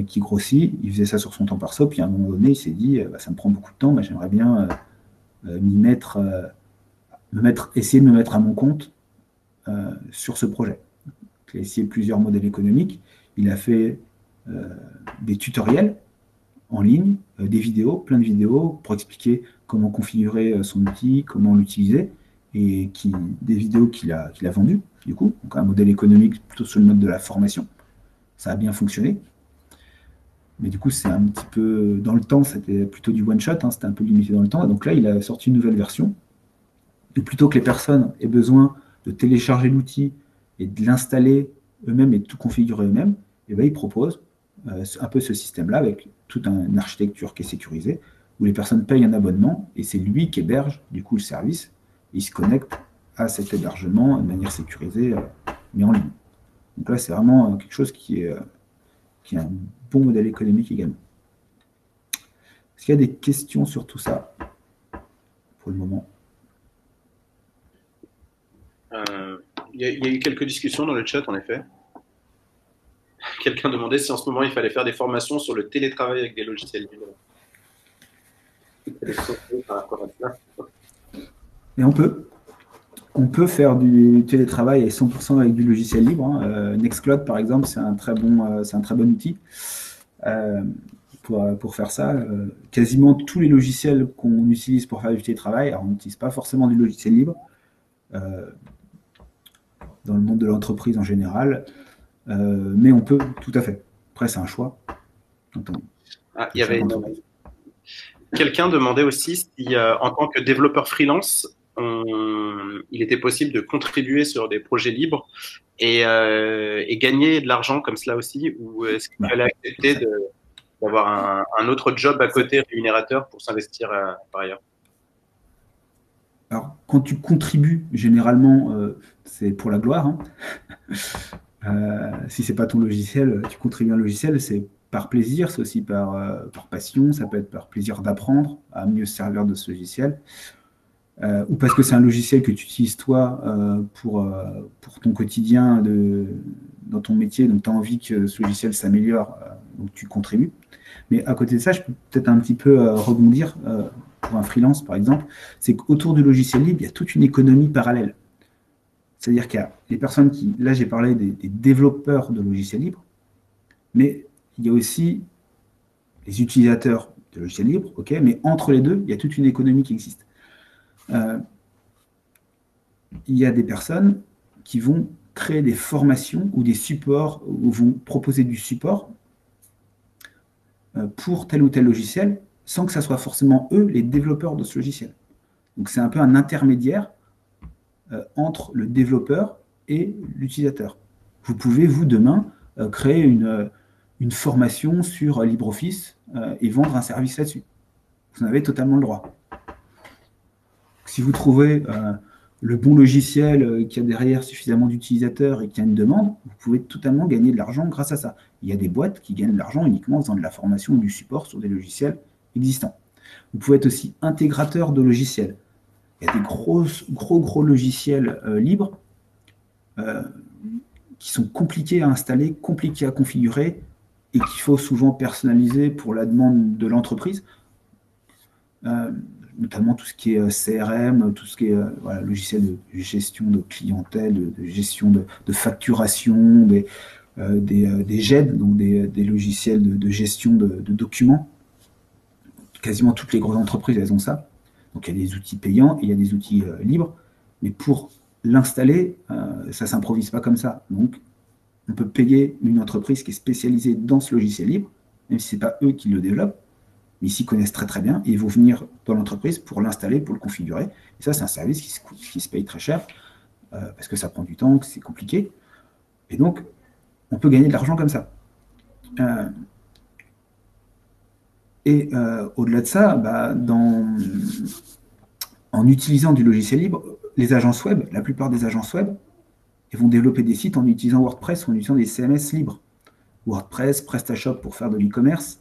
qui grossit. Il faisait ça sur son temps perso, puis à un moment donné, il s'est dit ça me prend beaucoup de temps, mais j'aimerais bien essayer de me mettre à mon compte sur ce projet. Donc, il a essayé plusieurs modèles économiques. Il a fait des tutoriels en ligne, des vidéos, plein de vidéos pour expliquer comment configurer son outil, comment l'utiliser, et des vidéos qu'il a vendues, du coup. Donc un modèle économique plutôt sur le mode de la formation. Ça a bien fonctionné. Mais du coup, c'est un petit peu... Dans le temps, c'était plutôt du one-shot, hein, c'était un peu limité dans le temps. Donc là, il a sorti une nouvelle version. Et plutôt que les personnes aient besoin de télécharger l'outil et de l'installer eux-mêmes et de tout configurer eux-mêmes, et il propose un peu ce système-là avec toute une architecture qui est sécurisée, où les personnes payent un abonnement et c'est lui qui héberge du coup le service. Et il se connecte à cet hébergement de manière sécurisée, mais en ligne. Donc là, c'est vraiment quelque chose qui est un bon modèle économique également. Est-ce qu'il y a des questions sur tout ça pour le moment? Il y a eu quelques discussions dans le chat, en effet. Quelqu'un demandait si en ce moment il fallait faire des formations sur le télétravail avec des logiciels libres. Et on peut. On peut faire du télétravail à 100% avec du logiciel libre, hein. Nextcloud, par exemple, c'est un très bon outil euh, pour faire ça. Quasiment tous les logiciels qu'on utilise pour faire du télétravail, alors on n'utilise pas forcément du logiciel libre, euh, dans le monde de l'entreprise en général, mais on peut tout à fait. Après, c'est un choix. Il y avait quelqu'un demandait aussi si, en tant que développeur freelance, il était possible de contribuer sur des projets libres et gagner de l'argent comme cela aussi, ou est-ce qu'il fallait accepter d'avoir un autre job à côté rémunérateur pour s'investir par ailleurs? Alors, quand tu contribues, généralement, c'est pour la gloire, hein. Si c'est pas ton logiciel, tu contribues à un logiciel, c'est par plaisir, c'est aussi par passion, ça peut être par plaisir d'apprendre à mieux se servir de ce logiciel, ou parce que c'est un logiciel que tu utilises toi pour ton quotidien dans ton métier, donc tu as envie que ce logiciel s'améliore, donc tu contribues. Mais à côté de ça, je peux peut-être un petit peu rebondir pour un freelance, par exemple, c'est qu'autour du logiciel libre, il y a toute une économie parallèle. C'est-à-dire qu'il y a des personnes qui, là j'ai parlé des développeurs de logiciels libres, mais il y a aussi les utilisateurs de logiciels libres, ok, mais entre les deux, il y a toute une économie qui existe. Il y a des personnes qui vont créer des formations ou des supports, ou vont proposer du support pour tel ou tel logiciel, sans que ça soit forcément eux les développeurs de ce logiciel. Donc c'est un peu un intermédiaire entre le développeur et l'utilisateur. Vous pouvez, vous, demain, créer une formation sur LibreOffice et vendre un service là-dessus. Vous en avez totalement le droit. Si vous trouvez le bon logiciel qui a derrière suffisamment d'utilisateurs et qui a une demande, vous pouvez totalement gagner de l'argent grâce à ça. Il y a des boîtes qui gagnent de l'argent uniquement en faisant de la formation ou du support sur des logiciels existants. Vous pouvez être aussi intégrateur de logiciels. Il y a des gros logiciels libres qui sont compliqués à installer, compliqués à configurer et qu'il faut souvent personnaliser pour la demande de l'entreprise. Notamment tout ce qui est CRM, tout ce qui est logiciel de gestion de clientèle, de gestion de facturation, des GED, donc des logiciels de gestion de documents. Quasiment toutes les grosses entreprises, elles ont ça. Donc il y a des outils payants et il y a des outils libres, mais pour l'installer, ça ne s'improvise pas comme ça. Donc on peut payer une entreprise qui est spécialisée dans ce logiciel libre, même si ce n'est pas eux qui le développent, mais ils s'y connaissent très très bien et ils vont venir dans l'entreprise pour l'installer, pour le configurer. Et ça, c'est un service qui se paye très cher parce que ça prend du temps, que c'est compliqué. Et donc, on peut gagner de l'argent comme ça. Au-delà de ça, en utilisant du logiciel libre, les agences web, la plupart des agences web, elles vont développer des sites en utilisant WordPress, en utilisant des CMS libres. WordPress, PrestaShop pour faire de l'e-commerce.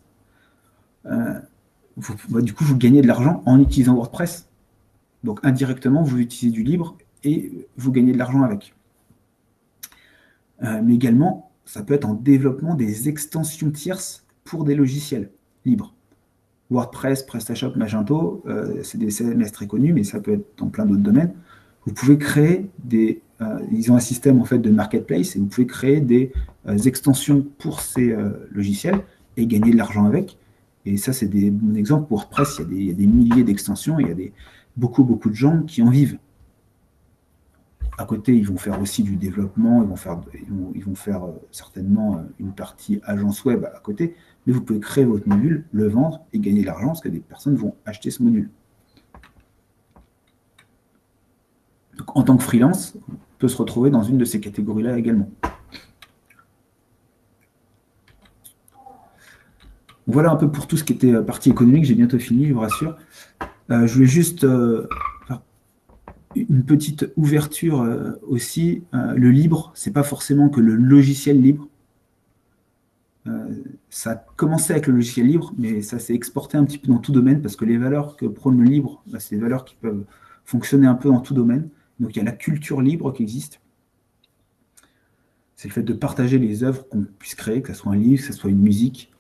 Du coup, vous gagnez de l'argent en utilisant WordPress. Donc, indirectement, vous utilisez du libre et vous gagnez de l'argent avec. Mais également, ça peut être en développement des extensions tierces pour des logiciels libres. WordPress, PrestaShop, Magento, c'est des CMS très connus, mais ça peut être dans plein d'autres domaines. Vous pouvez créer ils ont un système en fait de marketplace et vous pouvez créer des extensions pour ces logiciels et gagner de l'argent avec. Et ça, c'est des bons exemples. Pour WordPress, il y a des milliers d'extensions et il y a beaucoup de gens qui en vivent. À côté, ils vont faire aussi du développement, ils vont faire certainement une partie agence web à côté, mais vous pouvez créer votre module, le vendre et gagner de l'argent parce que des personnes vont acheter ce module. Donc, en tant que freelance, on peut se retrouver dans une de ces catégories-là également. Voilà un peu pour tout ce qui était partie économique. J'ai bientôt fini, je vous rassure. Je voulais juste faire une petite ouverture aussi. Le libre, ce n'est pas forcément que le logiciel libre. Ça a commencé avec le logiciel libre, mais ça s'est exporté un petit peu dans tout domaine parce que les valeurs que prône le libre, c'est des valeurs qui peuvent fonctionner un peu dans tout domaine. Donc il y a la culture libre qui existe. C'est le fait de partager les œuvres qu'on puisse créer, que ce soit un livre, que ce soit une musique,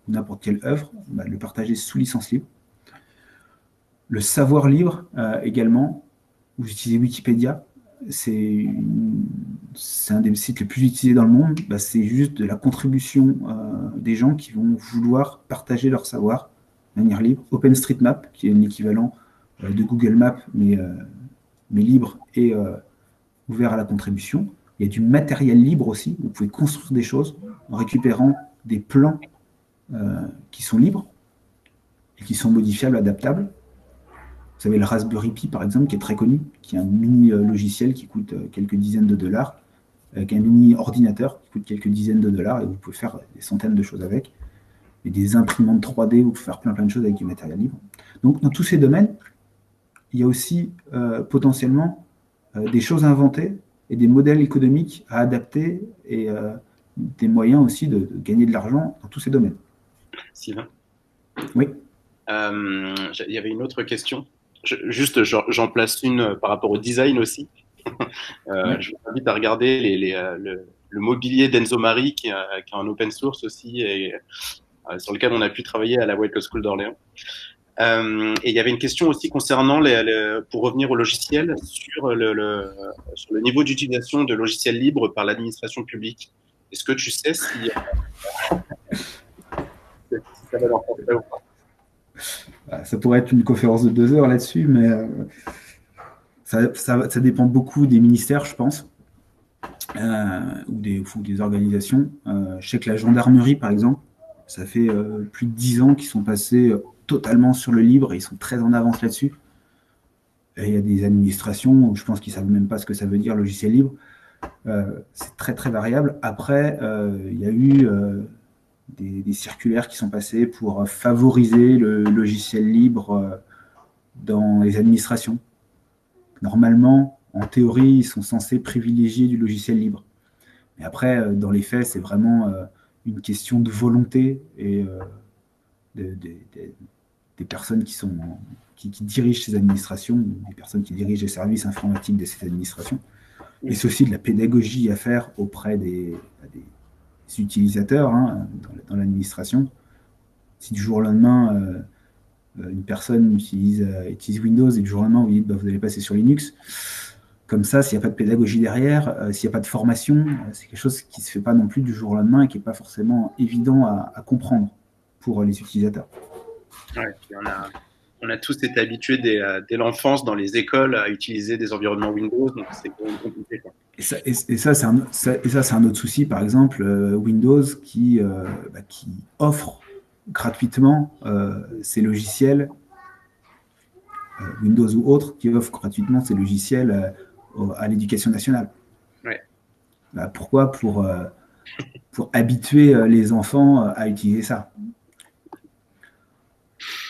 n'importe quelle œuvre, le partager sous licence libre. Le savoir libre également. vous utilisez Wikipédia, c'est un des sites les plus utilisés dans le monde. Bah, c'est juste de la contribution des gens qui vont vouloir partager leur savoir de manière libre. OpenStreetMap, qui est l'équivalent de Google Maps, mais libre et ouvert à la contribution. Il y a du matériel libre aussi. Vous pouvez construire des choses en récupérant des plans qui sont libres et qui sont modifiables, adaptables. Vous avez le Raspberry Pi, par exemple, qui est très connu, qui est un mini logiciel qui coûte quelques dizaines de dollars, avec un mini ordinateur qui coûte quelques dizaines de dollars, et vous pouvez faire des centaines de choses avec. Et des imprimantes 3D, vous pouvez faire plein de choses avec du matériel libre. Donc, dans tous ces domaines, il y a aussi potentiellement des choses inventées et des modèles économiques à adapter et des moyens aussi de gagner de l'argent dans tous ces domaines. Sylvain? Oui. Il y avait une autre question. J'en place une par rapport au design aussi. Je vous invite à regarder le mobilier d'Enzo Mari, qui est un open source aussi, et sur lequel on a pu travailler à la White Coat School d'Orléans. Et il y avait une question aussi concernant, pour revenir au logiciel, sur le niveau d'utilisation de logiciels libres par l'administration publique. Est-ce que tu sais si ça va leur porter ou pas? Ça pourrait être une conférence de 2 heures là-dessus, mais ça dépend beaucoup des ministères, je pense, ou des organisations. Je sais que la gendarmerie, par exemple, ça fait plus de 10 ans qu'ils sont passés totalement sur le libre et ils sont très en avance là-dessus. Et il y a des administrations où je pense qu'ils ne savent même pas ce que ça veut dire, logiciel libre. C'est très, très variable. Après, il y a eu des circulaires qui sont passées pour favoriser le logiciel libre dans les administrations. Normalement, en théorie, ils sont censés privilégier du logiciel libre. Mais après, dans les faits, c'est vraiment une question de volonté et des personnes qui dirigent ces administrations, des personnes qui dirigent les services informatiques de ces administrations. Et c'est aussi de la pédagogie à faire auprès des utilisateurs dans l'administration. Si du jour au lendemain, une personne utilise Windows et du jour au lendemain, vous dites vous allez passer sur Linux, comme ça, s'il n'y a pas de pédagogie derrière, s'il n'y a pas de formation, c'est quelque chose qui ne se fait pas non plus du jour au lendemain et qui n'est pas forcément évident à comprendre pour les utilisateurs. Ouais, on a tous été habitués dès l'enfance dans les écoles à utiliser des environnements Windows, donc c'est compliqué, quoi. Et ça, c'est un autre souci. Par exemple, Windows qui offre gratuitement ces logiciels, Windows ou autres, qui offrent gratuitement ces logiciels à l'éducation nationale. Ouais. Pourquoi? Pour habituer les enfants à utiliser ça.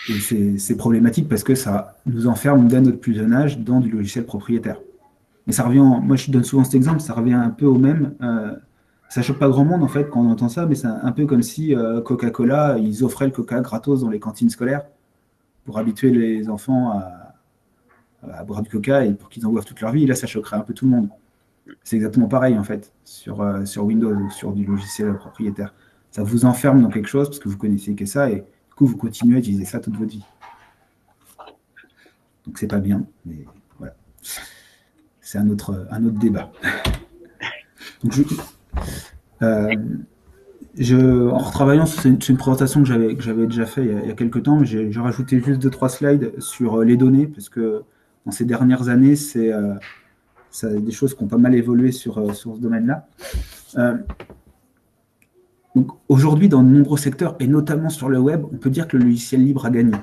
Et c'est problématique parce que ça nous enferme dès notre plus jeune âge dans du logiciel propriétaire. Mais ça revient, moi je donne souvent cet exemple, ça revient un peu au même. Ça choque pas grand monde en fait quand on entend ça, mais c'est un peu comme si Coca-Cola, ils offraient le Coca gratos dans les cantines scolaires pour habituer les enfants à boire du Coca et pour qu'ils en boivent toute leur vie. Et là, ça choquerait un peu tout le monde. C'est exactement pareil en fait sur Windows ou sur du logiciel propriétaire. Ça vous enferme dans quelque chose parce que vous connaissez que ça et du coup vous continuez à utiliser ça toute votre vie. Donc c'est pas bien, mais voilà. C'est un autre débat. Donc en retravaillant, c'est une présentation que j'avais déjà fait il y a quelques temps, mais j'ai rajouté juste 2-3 slides sur les données, parce que dans ces dernières années, c'est des choses qui ont pas mal évolué sur ce domaine-là. Donc aujourd'hui, dans de nombreux secteurs, et notamment sur le web, on peut dire que le logiciel libre a gagné.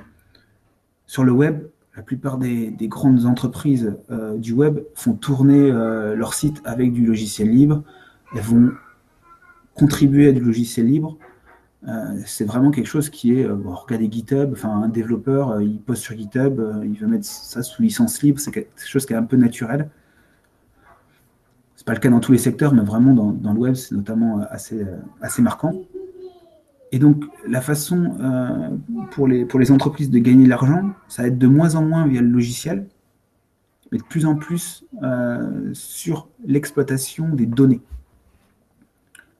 Sur le web, la plupart des grandes entreprises du web font tourner leur site avec du logiciel libre. Elles vont contribuer à du logiciel libre. C'est vraiment quelque chose qui est... regardez GitHub, un développeur, il poste sur GitHub, il veut mettre ça sous licence libre, c'est quelque chose qui est un peu naturel. C'est pas le cas dans tous les secteurs, mais vraiment dans le web, c'est notamment assez marquant. Et donc, la façon pour les entreprises de gagner de l'argent, ça va être de moins en moins via le logiciel, mais de plus en plus sur l'exploitation des données.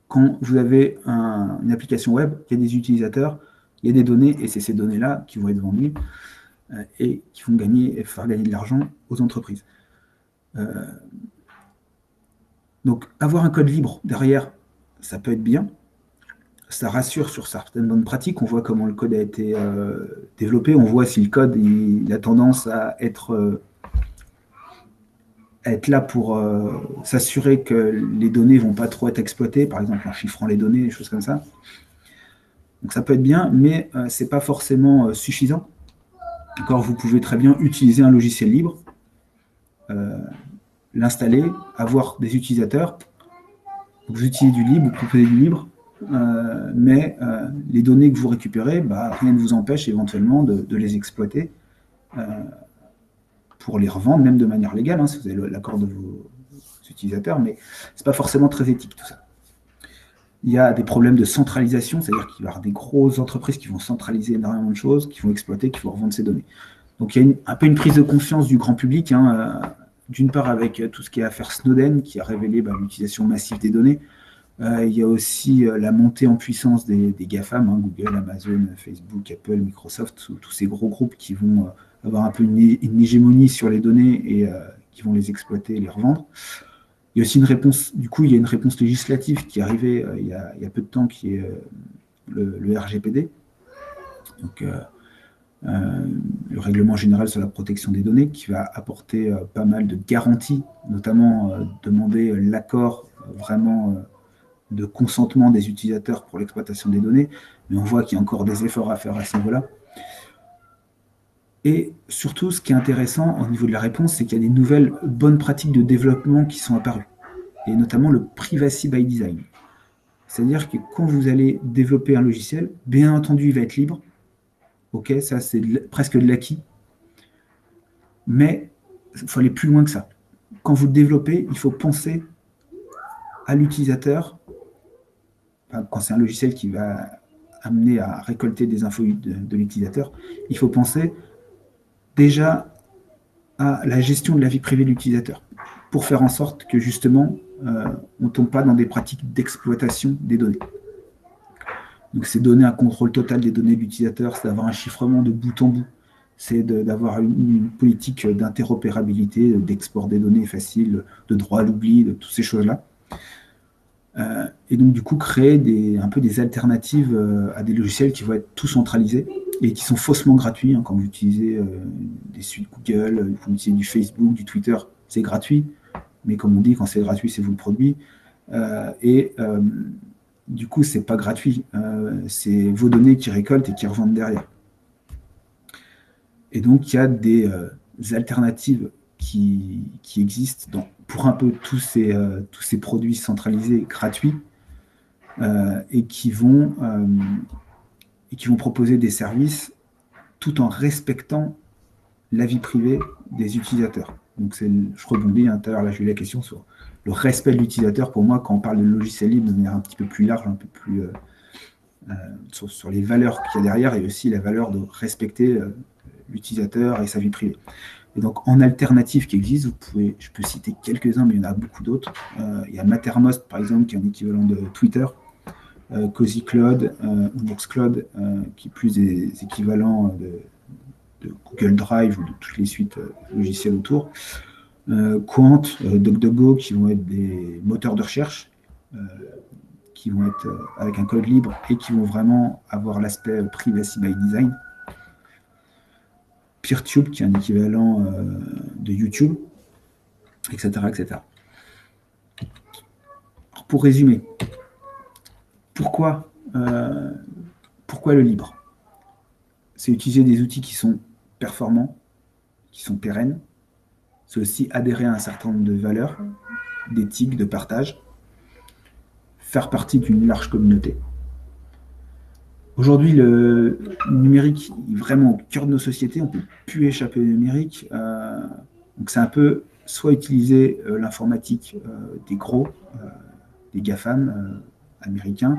Quand vous avez une application web, il y a des utilisateurs, il y a des données, et c'est ces données-là qui vont être vendues et qui vont faire gagner de l'argent aux entreprises. Donc, avoir un code libre derrière, ça peut être bien. Ça rassure sur certaines bonnes pratiques. On voit comment le code a été développé. On voit si le code il a tendance à être là pour s'assurer que les données ne vont pas trop être exploitées, par exemple en chiffrant les données, des choses comme ça. Donc ça peut être bien, mais ce n'est pas forcément suffisant. Encore, vous pouvez très bien utiliser un logiciel libre, l'installer, avoir des utilisateurs, vous utilisez du libre, vous proposez du libre, mais les données que vous récupérez, rien ne vous empêche éventuellement de les exploiter pour les revendre, même de manière légale, si vous avez l'accord de vos utilisateurs, mais ce n'est pas forcément très éthique tout ça. Il y a des problèmes de centralisation, c'est-à-dire qu'il va y avoir des grosses entreprises qui vont centraliser énormément de choses, qui vont exploiter, qui vont revendre ces données. Donc il y a un peu une prise de confiance du grand public, d'une part avec tout ce qui est affaire Snowden, qui a révélé l'utilisation massive des données. Il y a aussi la montée en puissance des GAFAM, Google, Amazon, Facebook, Apple, Microsoft, tous ces gros groupes qui vont avoir un peu une hégémonie sur les données et qui vont les exploiter et les revendre. Il y a aussi une réponse, du coup, il y a une réponse législative qui est arrivée il y a peu de temps, qui est le RGPD, donc le Règlement général sur la protection des données, qui va apporter pas mal de garanties, notamment demander l'accord vraiment de consentement des utilisateurs pour l'exploitation des données, mais on voit qu'il y a encore des efforts à faire à ce niveau-là. Et surtout, ce qui est intéressant au niveau de la réponse, c'est qu'il y a des nouvelles bonnes pratiques de développement qui sont apparues, et notamment le privacy by design. C'est-à-dire que quand vous allez développer un logiciel, bien entendu, il va être libre. Ok, ça c'est presque de l'acquis. Mais il faut aller plus loin que ça. Quand vous le développez, il faut penser à l'utilisateur. Enfin, quand c'est un logiciel qui va amener à récolter des infos de l'utilisateur, il faut penser déjà à la gestion de la vie privée de l'utilisateur, pour faire en sorte que justement, on ne tombe pas dans des pratiques d'exploitation des données. Donc c'est donner un contrôle total des données de l'utilisateur, c'est d'avoir un chiffrement de bout en bout, c'est d'avoir une politique d'interopérabilité, d'export des données facile, de droit à l'oubli, de toutes ces choses-là. Et donc du coup créer un peu des alternatives à des logiciels qui vont être tout centralisés et qui sont faussement gratuits. Quand vous utilisez des suites Google, vous utilisez du Facebook, du Twitter, c'est gratuit, mais comme on dit, quand c'est gratuit, c'est vous le produit. Du coup, c'est pas gratuit, c'est vos données qui récoltent et qui revendent derrière. Et donc, il y a des alternatives qui existent pour un peu tous ces produits centralisés gratuits et qui vont proposer des services tout en respectant la vie privée des utilisateurs. Donc, je rebondis, tout à l'heure, là, j'ai eu la question sur le respect de l'utilisateur. Pour moi, quand on parle de logiciel libre de manière un petit peu plus large, un peu plus sur les valeurs qu'il y a derrière, et aussi la valeur de respecter l'utilisateur et sa vie privée. Et donc, en alternative qui existe, je peux citer quelques-uns, mais il y en a beaucoup d'autres. Il y a Mattermost, par exemple, qui est un équivalent de Twitter, Cozy Cloud, ou Nextcloud, qui est plus des équivalents de Google Drive ou de toutes les suites logicielles autour. Quant, DuckDuckGo, qui vont être des moteurs de recherche, qui vont être avec un code libre et qui vont vraiment avoir l'aspect privacy by design. PeerTube, qui est un équivalent de YouTube, etc., etc. Alors, pour résumer, pourquoi le libre? C'est utiliser des outils qui sont performants, qui sont pérennes. C'est aussi adhérer à un certain nombre de valeurs, d'éthique, de partage, faire partie d'une large communauté. Aujourd'hui, le numérique est vraiment au cœur de nos sociétés, on ne peut plus échapper au numérique. Donc c'est un peu soit utiliser l'informatique des gros, des GAFAM américains,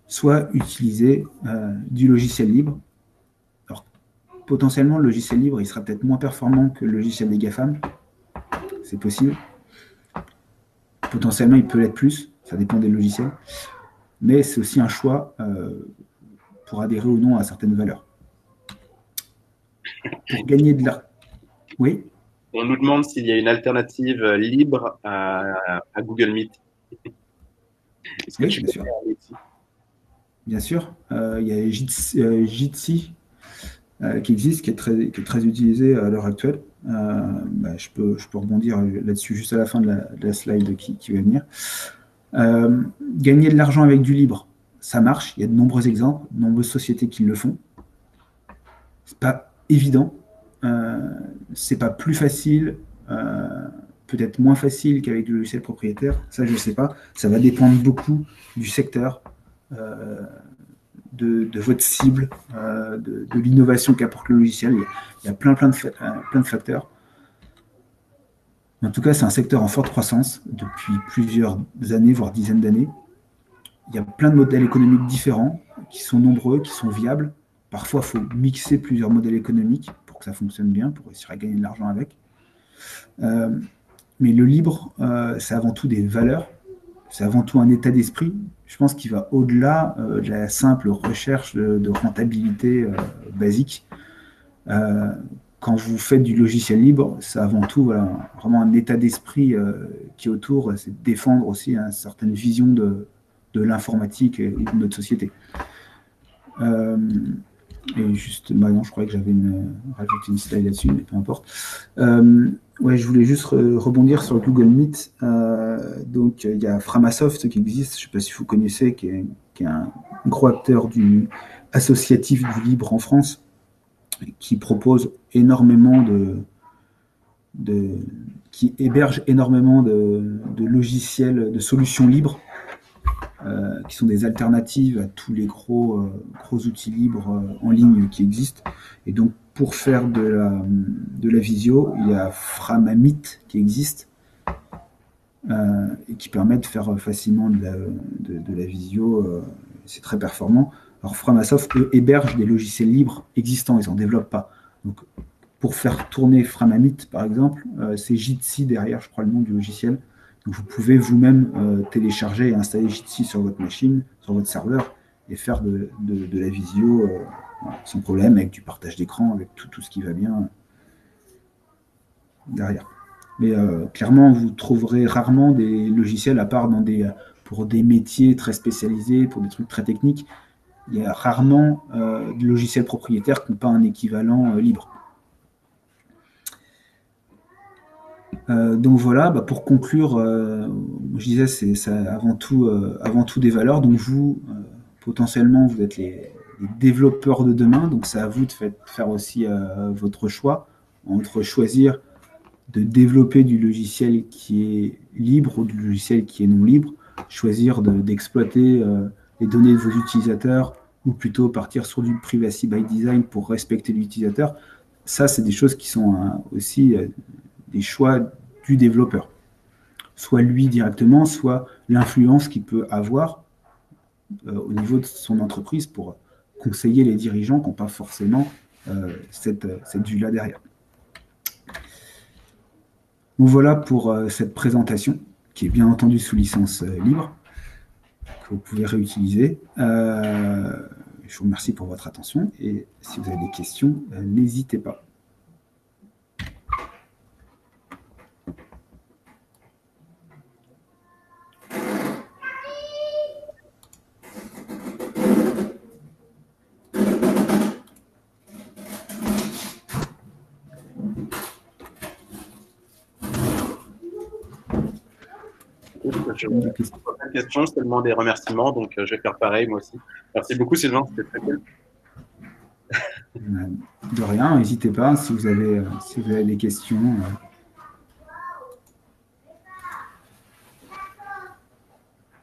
soit utiliser du logiciel libre. Alors, potentiellement, le logiciel libre, il sera peut-être moins performant que le logiciel des GAFAM. C'est possible. Potentiellement, il peut l'être plus. Ça dépend des logiciels. Mais c'est aussi un choix pour adhérer ou non à certaines valeurs. Pour gagner de l'argent. Oui. On nous demande s'il y a une alternative libre à Google Meet. Est-ce que Oui, tu bien peux sûr. parler ici? Bien sûr. Il y a Jitsi qui existe, qui est très utilisé à l'heure actuelle. Je peux rebondir là-dessus juste à la fin de la slide qui va venir. Gagner de l'argent avec du libre, ça marche. Il y a de nombreux exemples, de nombreuses sociétés qui le font. C'est pas évident. C'est pas plus facile, peut-être moins facile qu'avec du logiciel propriétaire. Ça, je ne sais pas. Ça va dépendre beaucoup du secteur, de votre cible, de l'innovation qu'apporte le logiciel. Il y a plein de facteurs. En tout cas, c'est un secteur en forte croissance depuis plusieurs années, voire dizaines d'années. Il y a plein de modèles économiques différents, qui sont nombreux, qui sont viables. Parfois, il faut mixer plusieurs modèles économiques pour que ça fonctionne bien, pour réussir à gagner de l'argent avec. Mais le libre, c'est avant tout des valeurs, c'est avant tout un état d'esprit. Je pense qu'il va au-delà de la simple recherche de rentabilité basique. Quand vous faites du logiciel libre, c'est avant tout voilà, vraiment un état d'esprit qui est autour, c'est de défendre aussi une certaine vision de l'informatique et de notre société. Et juste, non, je croyais que j'avais rajouté une slide là-dessus, mais peu importe. Ouais, je voulais juste rebondir sur Google Meet. Donc, il y a Framasoft qui existe, je ne sais pas si vous connaissez, qui est un gros acteur associatif du libre en France, qui propose énormément qui héberge énormément de logiciels, de solutions libres, qui sont des alternatives à tous les gros outils libres en ligne qui existent. Et donc, pour faire de la visio, il y a Framamit qui existe et qui permet de faire facilement de la visio. C'est très performant. Alors, Framasoft, eux, héberge des logiciels libres existants, ils n'en développent pas. Donc, pour faire tourner Framamit, par exemple, c'est Jitsi derrière, je crois, le nom du logiciel. Donc, vous pouvez vous-même télécharger et installer Jitsi sur votre machine, sur votre serveur, et faire de la visio voilà, sans problème, avec du partage d'écran, avec tout ce qui va bien derrière. Mais clairement, vous trouverez rarement des logiciels, à part pour des métiers très spécialisés, pour des trucs très techniques. Il y a rarement de logiciels propriétaires qui n'ont pas un équivalent libre. Donc voilà, pour conclure, je disais, c'est avant tout des valeurs. Donc vous, potentiellement, vous êtes les développeurs de demain. Donc c'est à vous de faire aussi votre choix entre choisir de développer du logiciel qui est libre ou du logiciel qui est non libre, choisir d'exploiter les données de vos utilisateurs ou plutôt partir sur du privacy by design pour respecter l'utilisateur. Ça, c'est des choses qui sont aussi des choix du développeur. Soit lui directement, soit l'influence qu'il peut avoir au niveau de son entreprise pour conseiller les dirigeants qui n'ont pas forcément cette vue-là derrière. Donc voilà pour cette présentation, qui est bien entendu sous licence libre, que vous pouvez réutiliser. Je vous remercie pour votre attention, et si vous avez des questions, n'hésitez pas. Je n'ai pas de questions, seulement des remerciements, donc je vais faire pareil moi aussi. Merci beaucoup Sylvain, c'était très cool. De rien, n'hésitez pas si vous avez des questions.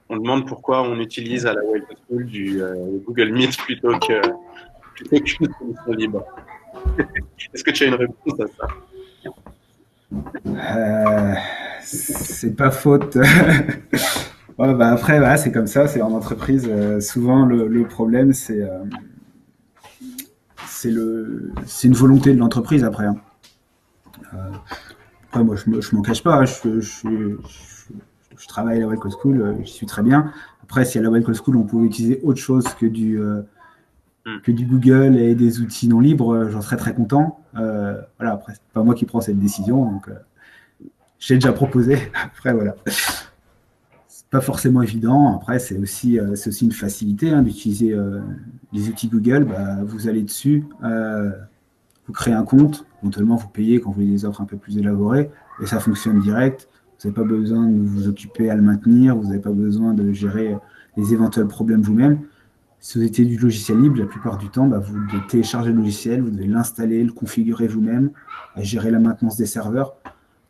On demande pourquoi on utilise à la Wild School du Google Meet plutôt qu'une solution libre. Est-ce que tu as une réponse à ça C'est pas faute. Ouais, après, voilà, c'est comme ça, c'est en entreprise. Souvent, le problème, c'est une volonté de l'entreprise après. Hein. Après, moi, je m'en cache pas. Hein, je travaille à la Wild School, j'y suis très bien. Après, si à la Wild School, on pouvait utiliser autre chose que que du Google et des outils non libres, j'en serais très content. Voilà, après, c'est pas moi qui prends cette décision, donc j'ai déjà proposé. Après, voilà. C'est pas forcément évident. Après, c'est aussi une facilité d'utiliser les outils Google. Bah, vous allez dessus, vous créez un compte, éventuellement vous payez quand vous voulez des offres un peu plus élaborées, et ça fonctionne direct. Vous n'avez pas besoin de vous occuper à le maintenir, vous n'avez pas besoin de gérer les éventuels problèmes vous-même. Si vous étiez du logiciel libre, la plupart du temps, bah, vous devez télécharger le logiciel, vous devez l'installer, le configurer vous-même, gérer la maintenance des serveurs.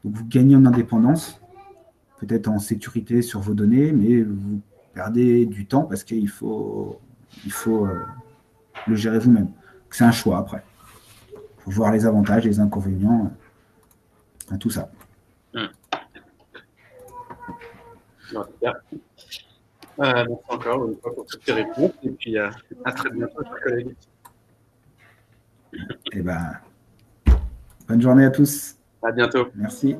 Donc vous gagnez en indépendance, peut-être en sécurité sur vos données, mais vous perdez du temps parce qu'il faut le gérer vous-même. C'est un choix après. Il faut voir les avantages, les inconvénients, tout ça. Merci encore une fois pour toutes tes réponses et puis à très bientôt, chers collègues. Et ben, bonne journée à tous. À bientôt. Merci.